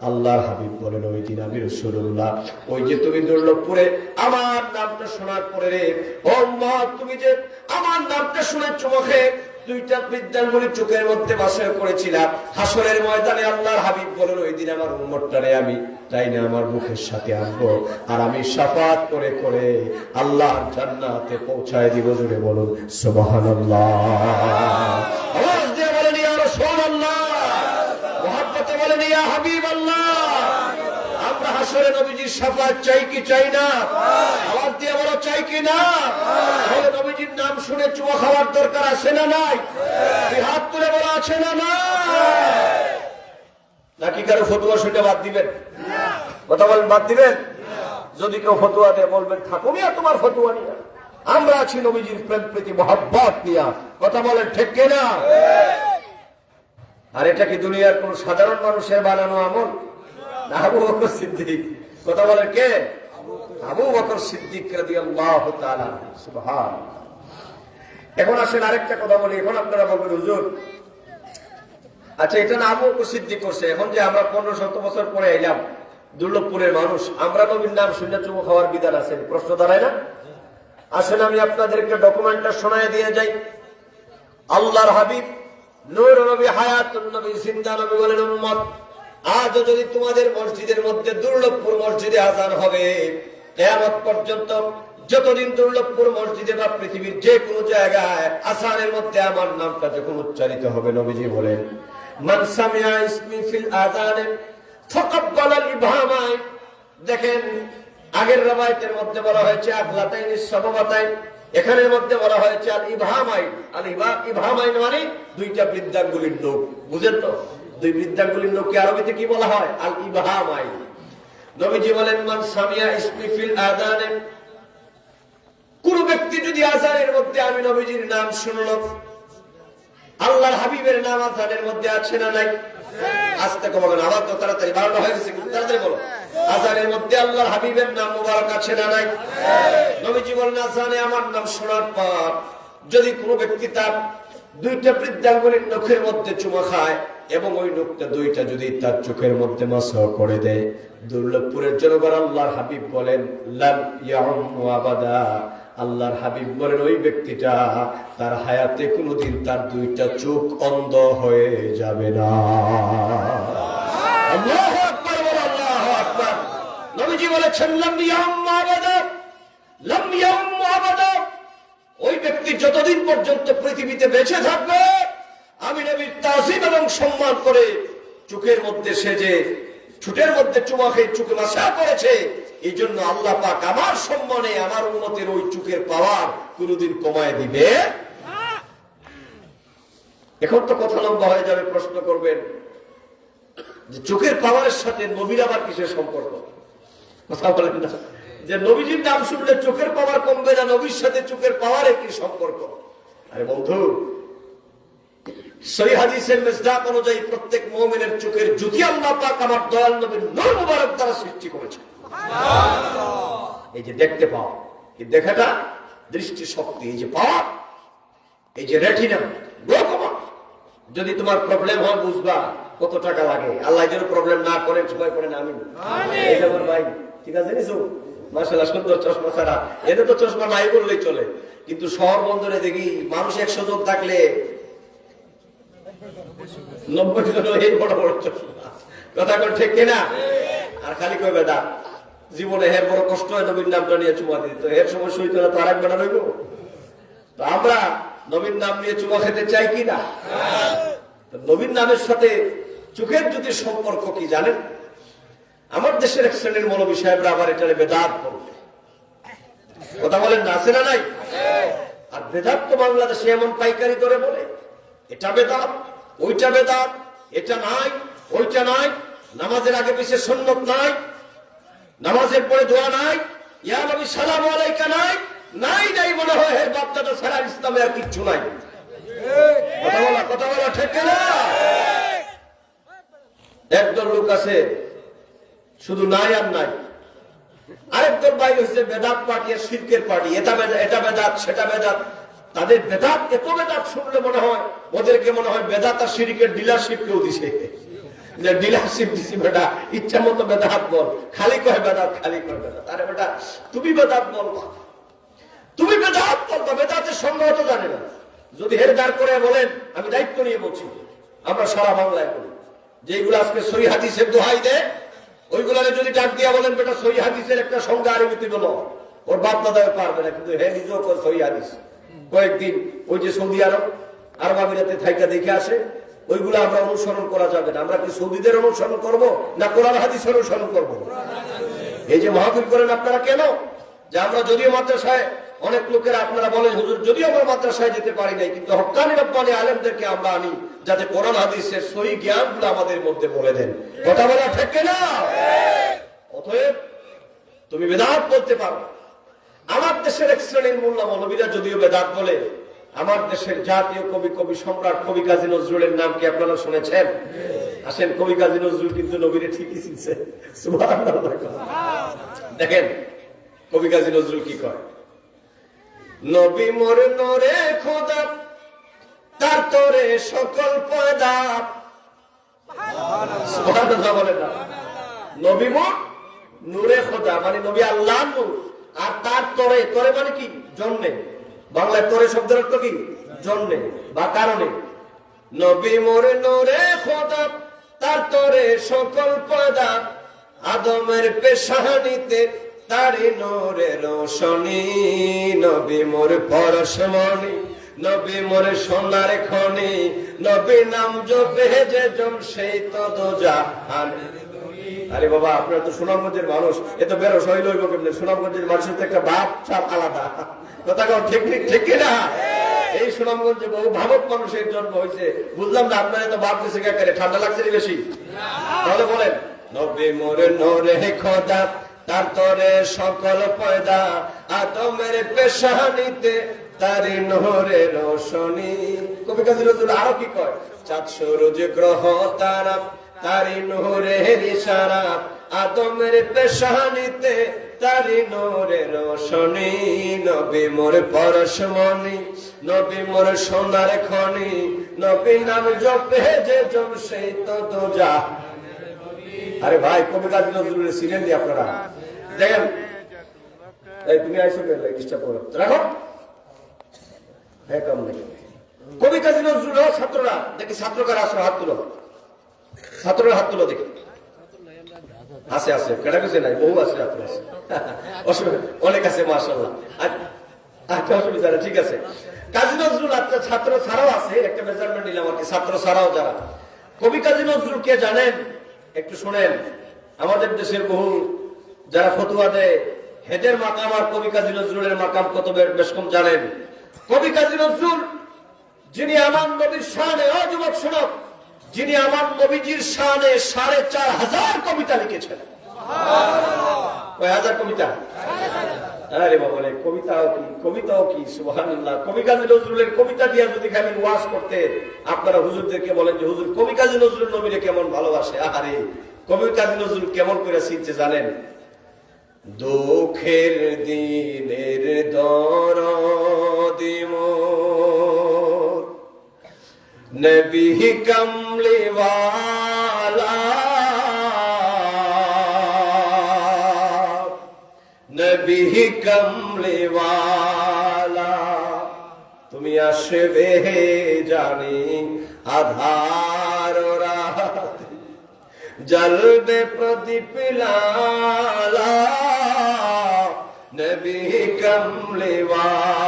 আল্লাহর হাবিব বলেন ওই দিন আমি রাসূলুল্লাহ, ওই যে তুমি দুর্লভপুরে আমার নামটা শোনার পরে রে ও উম্মত, তুমি যে আমার নামটা শুনে চোখে দুইটা বৃদ্ধাঙ্গুলি চোখের মধ্যে বাসা করেছিলাম, হাসরের ময়দানে আল্লাহর হাবিব বলেন ওই দিন আমার উম্মতটারে আমি তাই না আমার মুখের সাথে আনবো, আর আমি শাফাত করে করে আল্লাহর জান্নাতে পৌঁছায় দিব। জোরে বলুন সুবহানাল্লাহ। আওয়াজ দিয়ে বলেন ইয়া রাসূলুল্লাহ, মুহাব্বতে বলেন ইয়া হাবিবাল্লাহ। আমরা হাসরে নবীজির শাফাত চাই কি চাই না? আওয়াজ দিয়ে বলো চাই কি না? তাহলে নবীজির নাম শুনে চুমা খাওয়ার দরকার আছে না নাই? হাত তুলে বলা আছে না নাই? নাকি কারো ফতোয়া শুনে বাদ দিবেন? কথা বলেন বাদ দিবেন? যদি কেউ ফতোয়া দেয় বলবেন থাকো মিয়া তোমার ফতোয়া নিয়ে, আমরা আছি নবীজির প্রেম প্রীতি মহব্বত নিয়ে। কথা বলেন ঠিক কিনা? আর এটা কি দুনিয়ার কোন সাধারণ মানুষের বানানো আমল না? আবু বকর সিদ্দিক, কথা বলেন কে? আবু বকর সিদ্দিক রাদিয়াল্লাহু তাআলা। সুবহানাল্লাহ। এখন আসেন আরেকটা কথা বলি। এখন আপনারা বলবেন হুজুর আচ্ছা এটা না আবু বকর সিদ্দিক করছে, এখন যে আমরা 1500 বছর পরে এলাম দুর্লভপুরের মানুষ, আমরা নবীর নাম শুনে চুমু খাওয়ার বিধান আছে, প্রশ্ন দাঁড়ায় না? আসেন আমি আপনাদেরকে ডকুমেন্টটা শোনায় দিয়ে যাই। আল্লাহর হাবিব নূর নবী, হায়াতুন নবী, জিন্দা নবী বলেন উম্মত, আজও যদি তোমাদের মসজিদের মধ্যে দুর্লভপুর মসজিদে আযান হবে, কিয়ামত পর্যন্ত যতদিন দুর্লভপুর মসজিদে বা পৃথিবীর যে কোনো জায়গায় আযানের মধ্যে আমার নামটা যখন উচ্চারিত হবে, নবীজি বলেন মান সামিআ ইসমি ফিল আযান ফাকাব্বালা ইবহামাই। দেখেন আগের রওয়ায়াতের মধ্যে বলা হয়েছে আফলাতাইন সাবাবাতাইন, এখানের মধ্যে বলা হয়েছে আল ইবহামাইন। আল ইবহামাইন মানে দুইটা বৃদ্ধাঙ্গুলির নখ, বুঝেন তো? দুই বৃদ্ধাঙ্গুলির নখকে আরবিতে কি বলা হয়? আল ইবহামাইন। নবীজি বলেন মান সামিয়া ইসমি ফিল আযান, কোন ব্যক্তি যদি আযানের মধ্যে আমি নবীজির নাম শুনলো, আল্লাহর হাবিবের নাম আযানের মধ্যে আছে না নাই? আস্তে কথা বলেন, আবার তো তাড়াতাড়ি 12টা হয়ে গেছে, তাড়াতাড়ি বলো। আযানের মধ্যে আল্লাহর হাবিবের নাম মুবারক আছে না নাই? নবীজি বলেন আযানে আমার নাম শোনার পর যদি কোনো ব্যক্তি তার দুইটা বৃদ্ধাঙ্গুলির নখের মধ্যে চুমা খায় এবং ওই নখটা দুইটা যদি তার চোখের মধ্যে মাসহ করে দেয়, দুর্লভপুরের জনগণ আল্লাহর হাবিব বলেন লাম ইয়াউম আবাদা, আল্লাহর হাবিব বলেন ওই ব্যক্তিটা তার হায়াতে কোনোদিন তার দুইটা চোখ অন্ধ হয়ে যাবে না। আল্লাহু আকবার, আল্লাহু আকবার। নবীজি বলেছেন লাম ইয়াউম আবাদা, লাম ইয়াউম আবাদা, ওই ব্যক্তি যতদিন পর্যন্ত পৃথিবীতে বেঁচে থাকবে আমি নবীর তাজিম এবং সম্মান করে চোখের মধ্যে সেজে ঠোঁটের মধ্যে চুমা খেয়ে চোখে মাসা করেছে, এই জন্য আল্লাহ পাক আমার সম্মানে আমার উম্মতের ওই চোখের পাওয়ার কোনদিন কমায় দিবে। এখন তো কথা লম্বা হয়ে যাবে, প্রশ্ন করবেন যে চোখের পাওয়ারের সাথে নবীর আবার কিসের সম্পর্ক? কথা বলেন না যে নবীজির নাম শুনলে চোখের পাওয়ার কমবে না, নবীর সাথে চোখের পাওয়ারের কি সম্পর্ক? আরে বন্ধু, সহিহ হাদিসের মিসদাক অনুযায়ী প্রত্যেক মুমিনের চোখের জ্যোতি আল্লাহ পাক আমার দয়াল নবীর নূর মুবারক দ্বারা সৃষ্টি করেছেন। সুবহানাল্লাহ। এই যে দেখতে পাও, এই দেখাটা দৃষ্টি শক্তি, এই যে পাওয়া, এই যে রেটিনা, গ্লোকোমা, যদি তোমার প্রবলেম হয় বুঝবা কত টাকা লাগে। আল্লাহ যেন প্রবলেম না করেন, সবাই করেন আমিন। এই যে আমার ভাই, ঠিক আছে নিছো মাশাআল্লাহ, সুন্দর চশমা ছাড়া, এতে তো চশমা নাই বললেই চলে, কিন্তু শহর বন্দরে দেখি মানুষ 100 জন থাকলে 90 জন এই বড় বড় চশমা। কথা কোন ঠিক কিনা? আর খালি কই বেটা জীবনে হের বড় কষ্ট হয় নবীর নামটা নিয়ে চুমা দিতে, তো এর সময় সইতে না তো আরেক বেটা রইব। তো আমরা নবীর নাম নিয়ে চুমা খেতে চাই কি না? নবীর নামের সাথে চোখের যদি সম্পর্ক কি জানেন? আমার দেশের এক শ্রেণীর মৌলবী সাহেবরা আবার এটা বেদাত বলবে। কথা বলেন না, আছে না নাই? আর বেদাত তো বাংলাদেশে এমন পাইকারি ধরে বলে এটা বেদাত, ওইটা বেদাত, এটা নাই, ওইটা নাই, নামাজের আগে পিছে সুন্নত নাই, নামাজের পরে দোয়া নাই, ইয়া নবী সালামু আলাইকা নাই, নাই নাই মনে হয় এর বাপদাদা ছাড়া ইসলামে আর কিচ্ছু নাই। কথা বলা ঠিক না? একদল লোক আছে শুধু নাই আর নাই, আরেকদল ভাই হচ্ছে বেদাত পার্টি আর শিরকের পার্টি, এটা বেদাত সেটা বেদাত। তাদের বেদাত এত বেদাত শুনলে মনে হয় ওদেরকে মনে হয় বেদাত আর শিরকের ডিলারশিপ কেউ দিছে, যে ডিলারশিপ দিছি বেটা, ইচ্ছা মতো বেদাত বল, খালি কয় বেদাত খালি কয় বেদাত। আরে বেটা তুমি বেদাত বলবা, তুমি বেদাত বলবা, বেদাতের সংজ্ঞা তো জানে না। যদি হের দাঁড় করে বলেন, আমি দায়িত্ব নিয়ে বলছি, আমরা সারা বাংলায় বলি যেগুলো আজকে সহিহ হাদিসের দোহাই দেয়, ওইগুলারে যদি ডাক দিয়া বলেন বেটা সহিহ হাদিসের একটা সংজ্ঞা আরবিতে বলো, ওর বাপ দাদাও পারবে না, কিন্তু হে নিজেও সহিহ হাদিস। কয়েকদিন ওই যে সৌদি আরব আমিরাতে থাইকা দেখে আসে, ওইগুলো আমরা অনুসরণ করা যাবে না। আমরা কি সৌদিদের অনুসরণ করব না কোরআন হাদিস অনুসরণ করব? এই যে মাহফিল করেন আপনারা কেন? যে আমরা যদিও মাদ্রাসায় অনেক লোকেরা আপনারা বলেন হুজুর যদিও আমরা মাদ্রাসায় যেতে পারি নাই, কিন্তু হক্কানি রব্বানি আলেমদেরকে আমরা আনি যাতে কোরআন হাদিসের সহি জ্ঞানগুলো আমাদের মধ্যে বলে দেন। কথা বলা ঠিক না? অতএব তুমি বেদাত বলতে পারো। আমার দেশের এক শ্রেণীর মোল্লা মৌলবীরা যদিও বেদাত বলে, আমার দেশের জাতীয় কবি সম্রাট কবি কাজী নজরুলের নাম কি আপনারা শুনেছেন? আসেন, কবি কাজী নজরুল কিন্তু নবীরে ঠিকই চিনছে। সুবহানাল্লাহ। দেখেন কবি কাজী নজরুল কি কয়, নবী মোর নূরে খোদা তার তোরে সকল পয়দা। সুবহানাল্লাহ বলেন না? নবী মোর নূরে খোদা মানে নবী আল্লাহর নূর, আর তার তোরে, তোরে মানে কি? জন্যে। বাংলায় তোরে শব্দের অর্থ কি? জন্যে বা কারণে। নবী মোর নূরে খোদা তার তোরে সকল পয়দা, আদমের পেশানিতে তারি নূরে রোশনী। নবী মোর পরশমণি, নবী মোর সোনার খনি, নবী নাম জপে যে জন সেই তদ জাহান। আরে বাবা আপনারা তো সুনামগঞ্জের মানুষ, এত বেরো শৈল হইব কেমনে? সুনামগঞ্জের মানুষের তো একটা ভাব চাপ আলাদা। কথা কও ঠিক না? এই সুনামগঞ্জে বহু ভাবক মানুষের জন্ম হয়েছে। বুঝলাম না আপনারা তো ভাব দিচ্ছে একেবারে, ঠান্ডা লাগছে বেশি? তাহলে বলেন, নবী মোর নূরে খোদা তার তোরে সকল পয়দা, আদমের পেশানিতে তারি নূরে রোশনী। কবি কাজী নজরুল আরো কি কয়, চাঁদ সূরজ গ্রহ তারা তারি নূরের ইশারা, আদমের পেশানিতে তারি নূরে রোশনী। নবী মোর পরশমণি, নবী মোর সোনার খনি, নবী নাম জপে যে জন সেই তদ জাহান। আরে ভাই কবি কাজী নজরুলের সিনেন দি আপনারা দেখেন। এই তুমি আইসো কেন ডিস্টার্ব করো? রাখো, হ্যাঁ কাম নেই। কবি কাজী নজরুল ছাত্ররা দেখি, ছাত্রকার আসো, হাত তুলো, ছাত্ররা হাত তুলো দেখি। আছে আছে, কেটা কিছু নাই, বহু আছে, ছাত্র আছে, অনেক আছে মাশাআল্লাহ। আচ্ছা অসুবিধা নেই, ঠিক আছে। কাজী নজরুল আচ্ছা ছাত্র ছাড়াও আছে, একটা মেজারমেন্ট নিলাম আর কি, ছাত্র ছাড়াও যারা। কবি কাজী নজরুল কে জানেন? একটু শোনেন। আমাদের দেশের বহু যারা ফতুয়া দেয়, হেদের মাকাম আর কবি কাজী নজরুলের মাকাম কত বেশ কম জানেন? কবি কাজী নজরুল যিনি আমার নবীর শানে, ও যুবক শোনো, যিনি আমার নবীজির শানে ৪৫০০ কবিতা লিখেছেন। কয় হাজার কবিতা? আরে বাবা রে, কবিতাও কি সুবহানাল্লাহ। কবি কাজী নজরুলের কবিতা দিয়ে যদি খালি ওয়াজ করতে, আপনারা হুজুরদেরকে বলেন যে হুজুর কবি কাজী নজরুল নবীরে কেমন ভালোবাসে। আরে কবি কাজী নজরুল কেমন করে শিখছে জানেন? দুঃখের দিনের দরদি মোর নবী কামলিওয়ালা, নবী কামলিওয়ালা, তুমি আসবে জানি আধার রাত, জ্বলবে প্রদীপ লালা, নবী কামলিওয়ালা।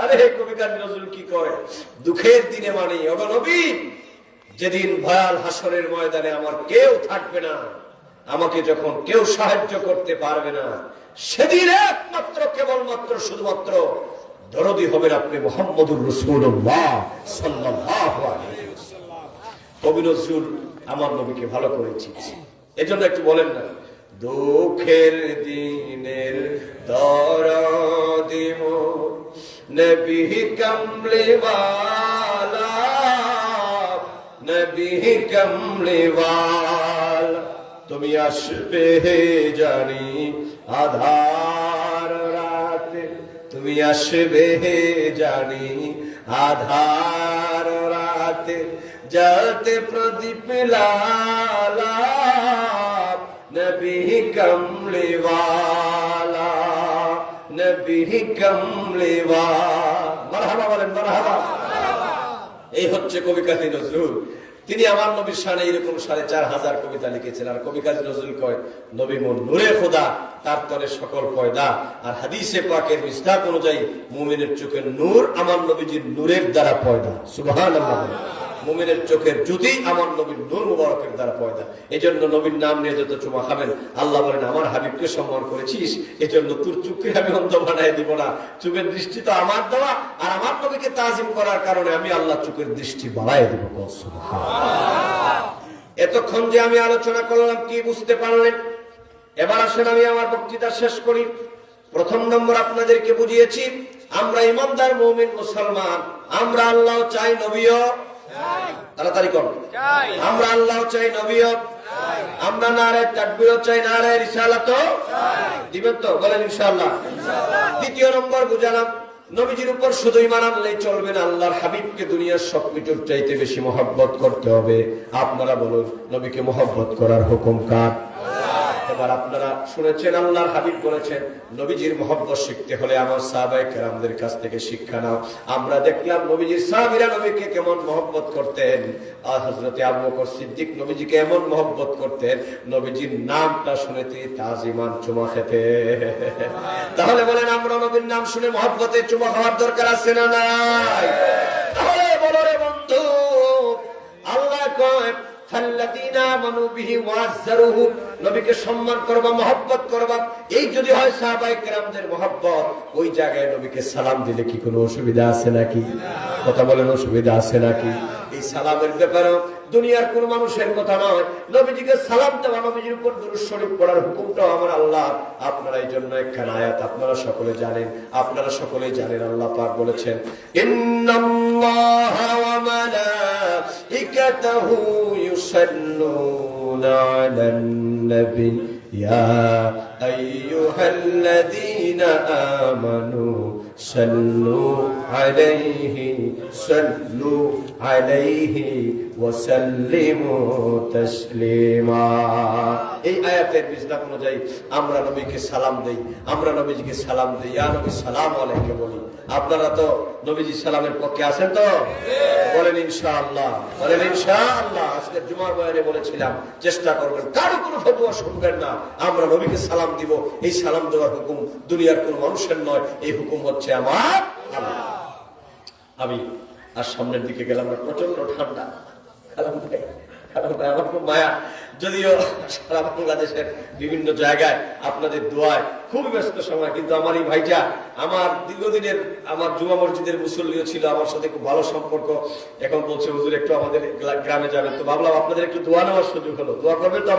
আরে কবি কাজী নজরুল কি করে? দুঃখের দিনে মানে ওগো নবী, যেদিন ভয়াল হাসরের ময়দানে আমার কেউ থাকবে না, আমাকে যখন কেউ সাহায্য করতে পারবে না, সেদিন একমাত্র কেবলমাত্র শুধুমাত্র দরদি হবেন আপনি মুহাম্মদুর রাসূলুল্লাহ সাল্লাল্লাহু আলাইহি ওয়াসাল্লাম। কবি নজরুল আমার নবীকে ভালো করে চিনছে। এজন্য একটু বলেন না, দুঃখের দিনের দরদি মোর নবী কমলিওয়ালা, নবী কমলিওয়ালা। তুমি আসবে জানি আধার রাতে, তুমি আসবে জানি আধার রাতে, যাতে প্রদীপ লালা নবী কমলিওয়ালা, নবী কমলিওয়ালা। মারহাবা বলেন, মারহাবা। এই হচ্ছে কবি কাজী নজরুল। তিনি আমার নবীর শানে এরকম 4500 কবিতা লিখেছেন। আর কবি কাজী নজরুল কয়, নবী মোর নূরে খোদা, তার তরে সকল পয়দা। আর হাদিসে পাকের মিসদাক অনুযায়ী মুমিনের চোখের নূর আমার নবীজির নূরের দ্বারা পয়দা। সুবহানাল্লাহ। মুমিনের চোখের জ্যোতি আমার নবীর নূর মুবারকের দ্বারা পয়দা। এজন্য নবীর নাম নিয়ে যত চুমা খাবেন, আল্লাহ বলেন আমার হাবিবকে সম্মান করেছিস, এজন্য তোর চোখকে আমি অন্ধ বানাই দিব না। চোখের দৃষ্টি তো আমার দেওয়া, আর আমার নবীকে তাজিম করার কারণে আমি আল্লাহ চোখের দৃষ্টি বাড়াই দিব। এতক্ষণ যে আমি আলোচনা করলাম, কি বুঝতে পারলেন? এবার আসেন আমি আমার বক্তৃতা শেষ করি। প্রথম নম্বর আপনাদেরকে বুঝিয়েছি, আমরা ইমানদার মুমিন মুসলমান, আমরা আল্লাহ চাই, নবীও তাড়াতাড়ি কর, আমরা আল্লাহ চাই, নবীও, আমরা নারায়ে তাকবীর চাই, নারায়ে রিসালাত দিবেন তো? বলেন ইনশাআল্লাহ। দ্বিতীয় নম্বর বুঝালাম, নবীজির উপর শুধু ঈমান আনলেই চলবে না, আল্লাহর হাবিবকে দুনিয়ার সবকিছুর চাইতে বেশি মহব্বত করতে হবে। আপনারা বলুন, নবীকে মহব্বত করার হুকুম কার? এবার আপনারা শুনেছেন আল্লাহর হাবিব বলেছেন, নবীজির মহব্বত শিখতে হলে আমার সাহাবায়ে কেরামদের কাছ থেকে শিক্ষা নাও। আমরা দেখলাম নবীজির সাহাবীরা নবীকে কেমন মহব্বত করতেন। আর হযরতে আবু বকর সিদ্দিক নবীজিকে এমন মহব্বত করতেন, নবীজির নামটা শুনেতে তাজিমান চুমা খেতে। তাহলে বলেন, আমরা নবীর নাম শুনে মহব্বতে চুমা খাওয়ার দরকার আছে না নাই? তাহলে বলো রে বন্ধু, আল্লাহ কয় নবীকে সম্মান করবা, মহব্বত করবা। এই যদি হয় সাহাবায়ে কেরামদের মহব্বত, ওই জায়গায় নবীকে সালাম দিলে কি কোনো অসুবিধা আছে নাকি? কথা বলেন, অসুবিধা আছে নাকি? এই সালামের ব্যাপারে দুনিয়ার কোন মানুষের কথা নয়, নবীজিকে সালাম দেওয়া, নবীজির উপর দুরূদ শরীফ পড়ার হুকুমটাও আমার আল্লাহ। আপনারা এই জন্য একখানা আয়াত আপনারা সকলে জানেন, আপনারা সকলেই জানেন, আল্লাহ পাক বলেছেন, ইন্নাল্লাহা ওয়া মালাইকাতাহু ইউসাল্লুনা আলান নবী ইয়া আইয়ুহাল্লাযীনা আমানু সাল্লু আলাইহি ওয়া সাল্লিমু তাসলিমা। এই আয়াতের বিস্তার অনুযায়ী আমরা নবীকে সালাম দেই, আমরা নবীজিকে সালাম দেই, ইয়া নবী সালামু আলাইকা বলি। আপনারা তো নবীজি সালামের পক্ষে আছেন তো? বলেন ইনশাআল্লাহ, বলেন ইনশাআল্লাহ। আজকে জুমার বয়ানে বলেছিলাম, চেষ্টা করবেন কারো কোনো ফতোয়া শুনবেন না, আমরা নবীকে সালাম দিব। এই সালাম দেওয়ার হুকুম দুনিয়ার কোন মানুষের নয়, এই হুকুম হচ্ছে আমার আল্লাহ। আমি আর সামনের দিকে গেলাম না, প্রচন্ড ঠান্ডা। আমার খুব মায়া, যদিও সারা বাংলাদেশের বিভিন্ন জায়গায় আপনাদের দোয়ায় খুব ব্যস্ত সময়, কিন্তু আমার এই ভাইটা আমার দীর্ঘদিনের আমার জুমা মসজিদের মুসল্লিও ছিল, আমার সাথে খুব ভালো সম্পর্ক। এখন বলছে হুজুর একটু আমাদের গ্রামে যাবেন, তো ভাবলাম আপনাদের একটু দোয়া নেওয়ার সুযোগ হলো, দোয়া করবেন তো?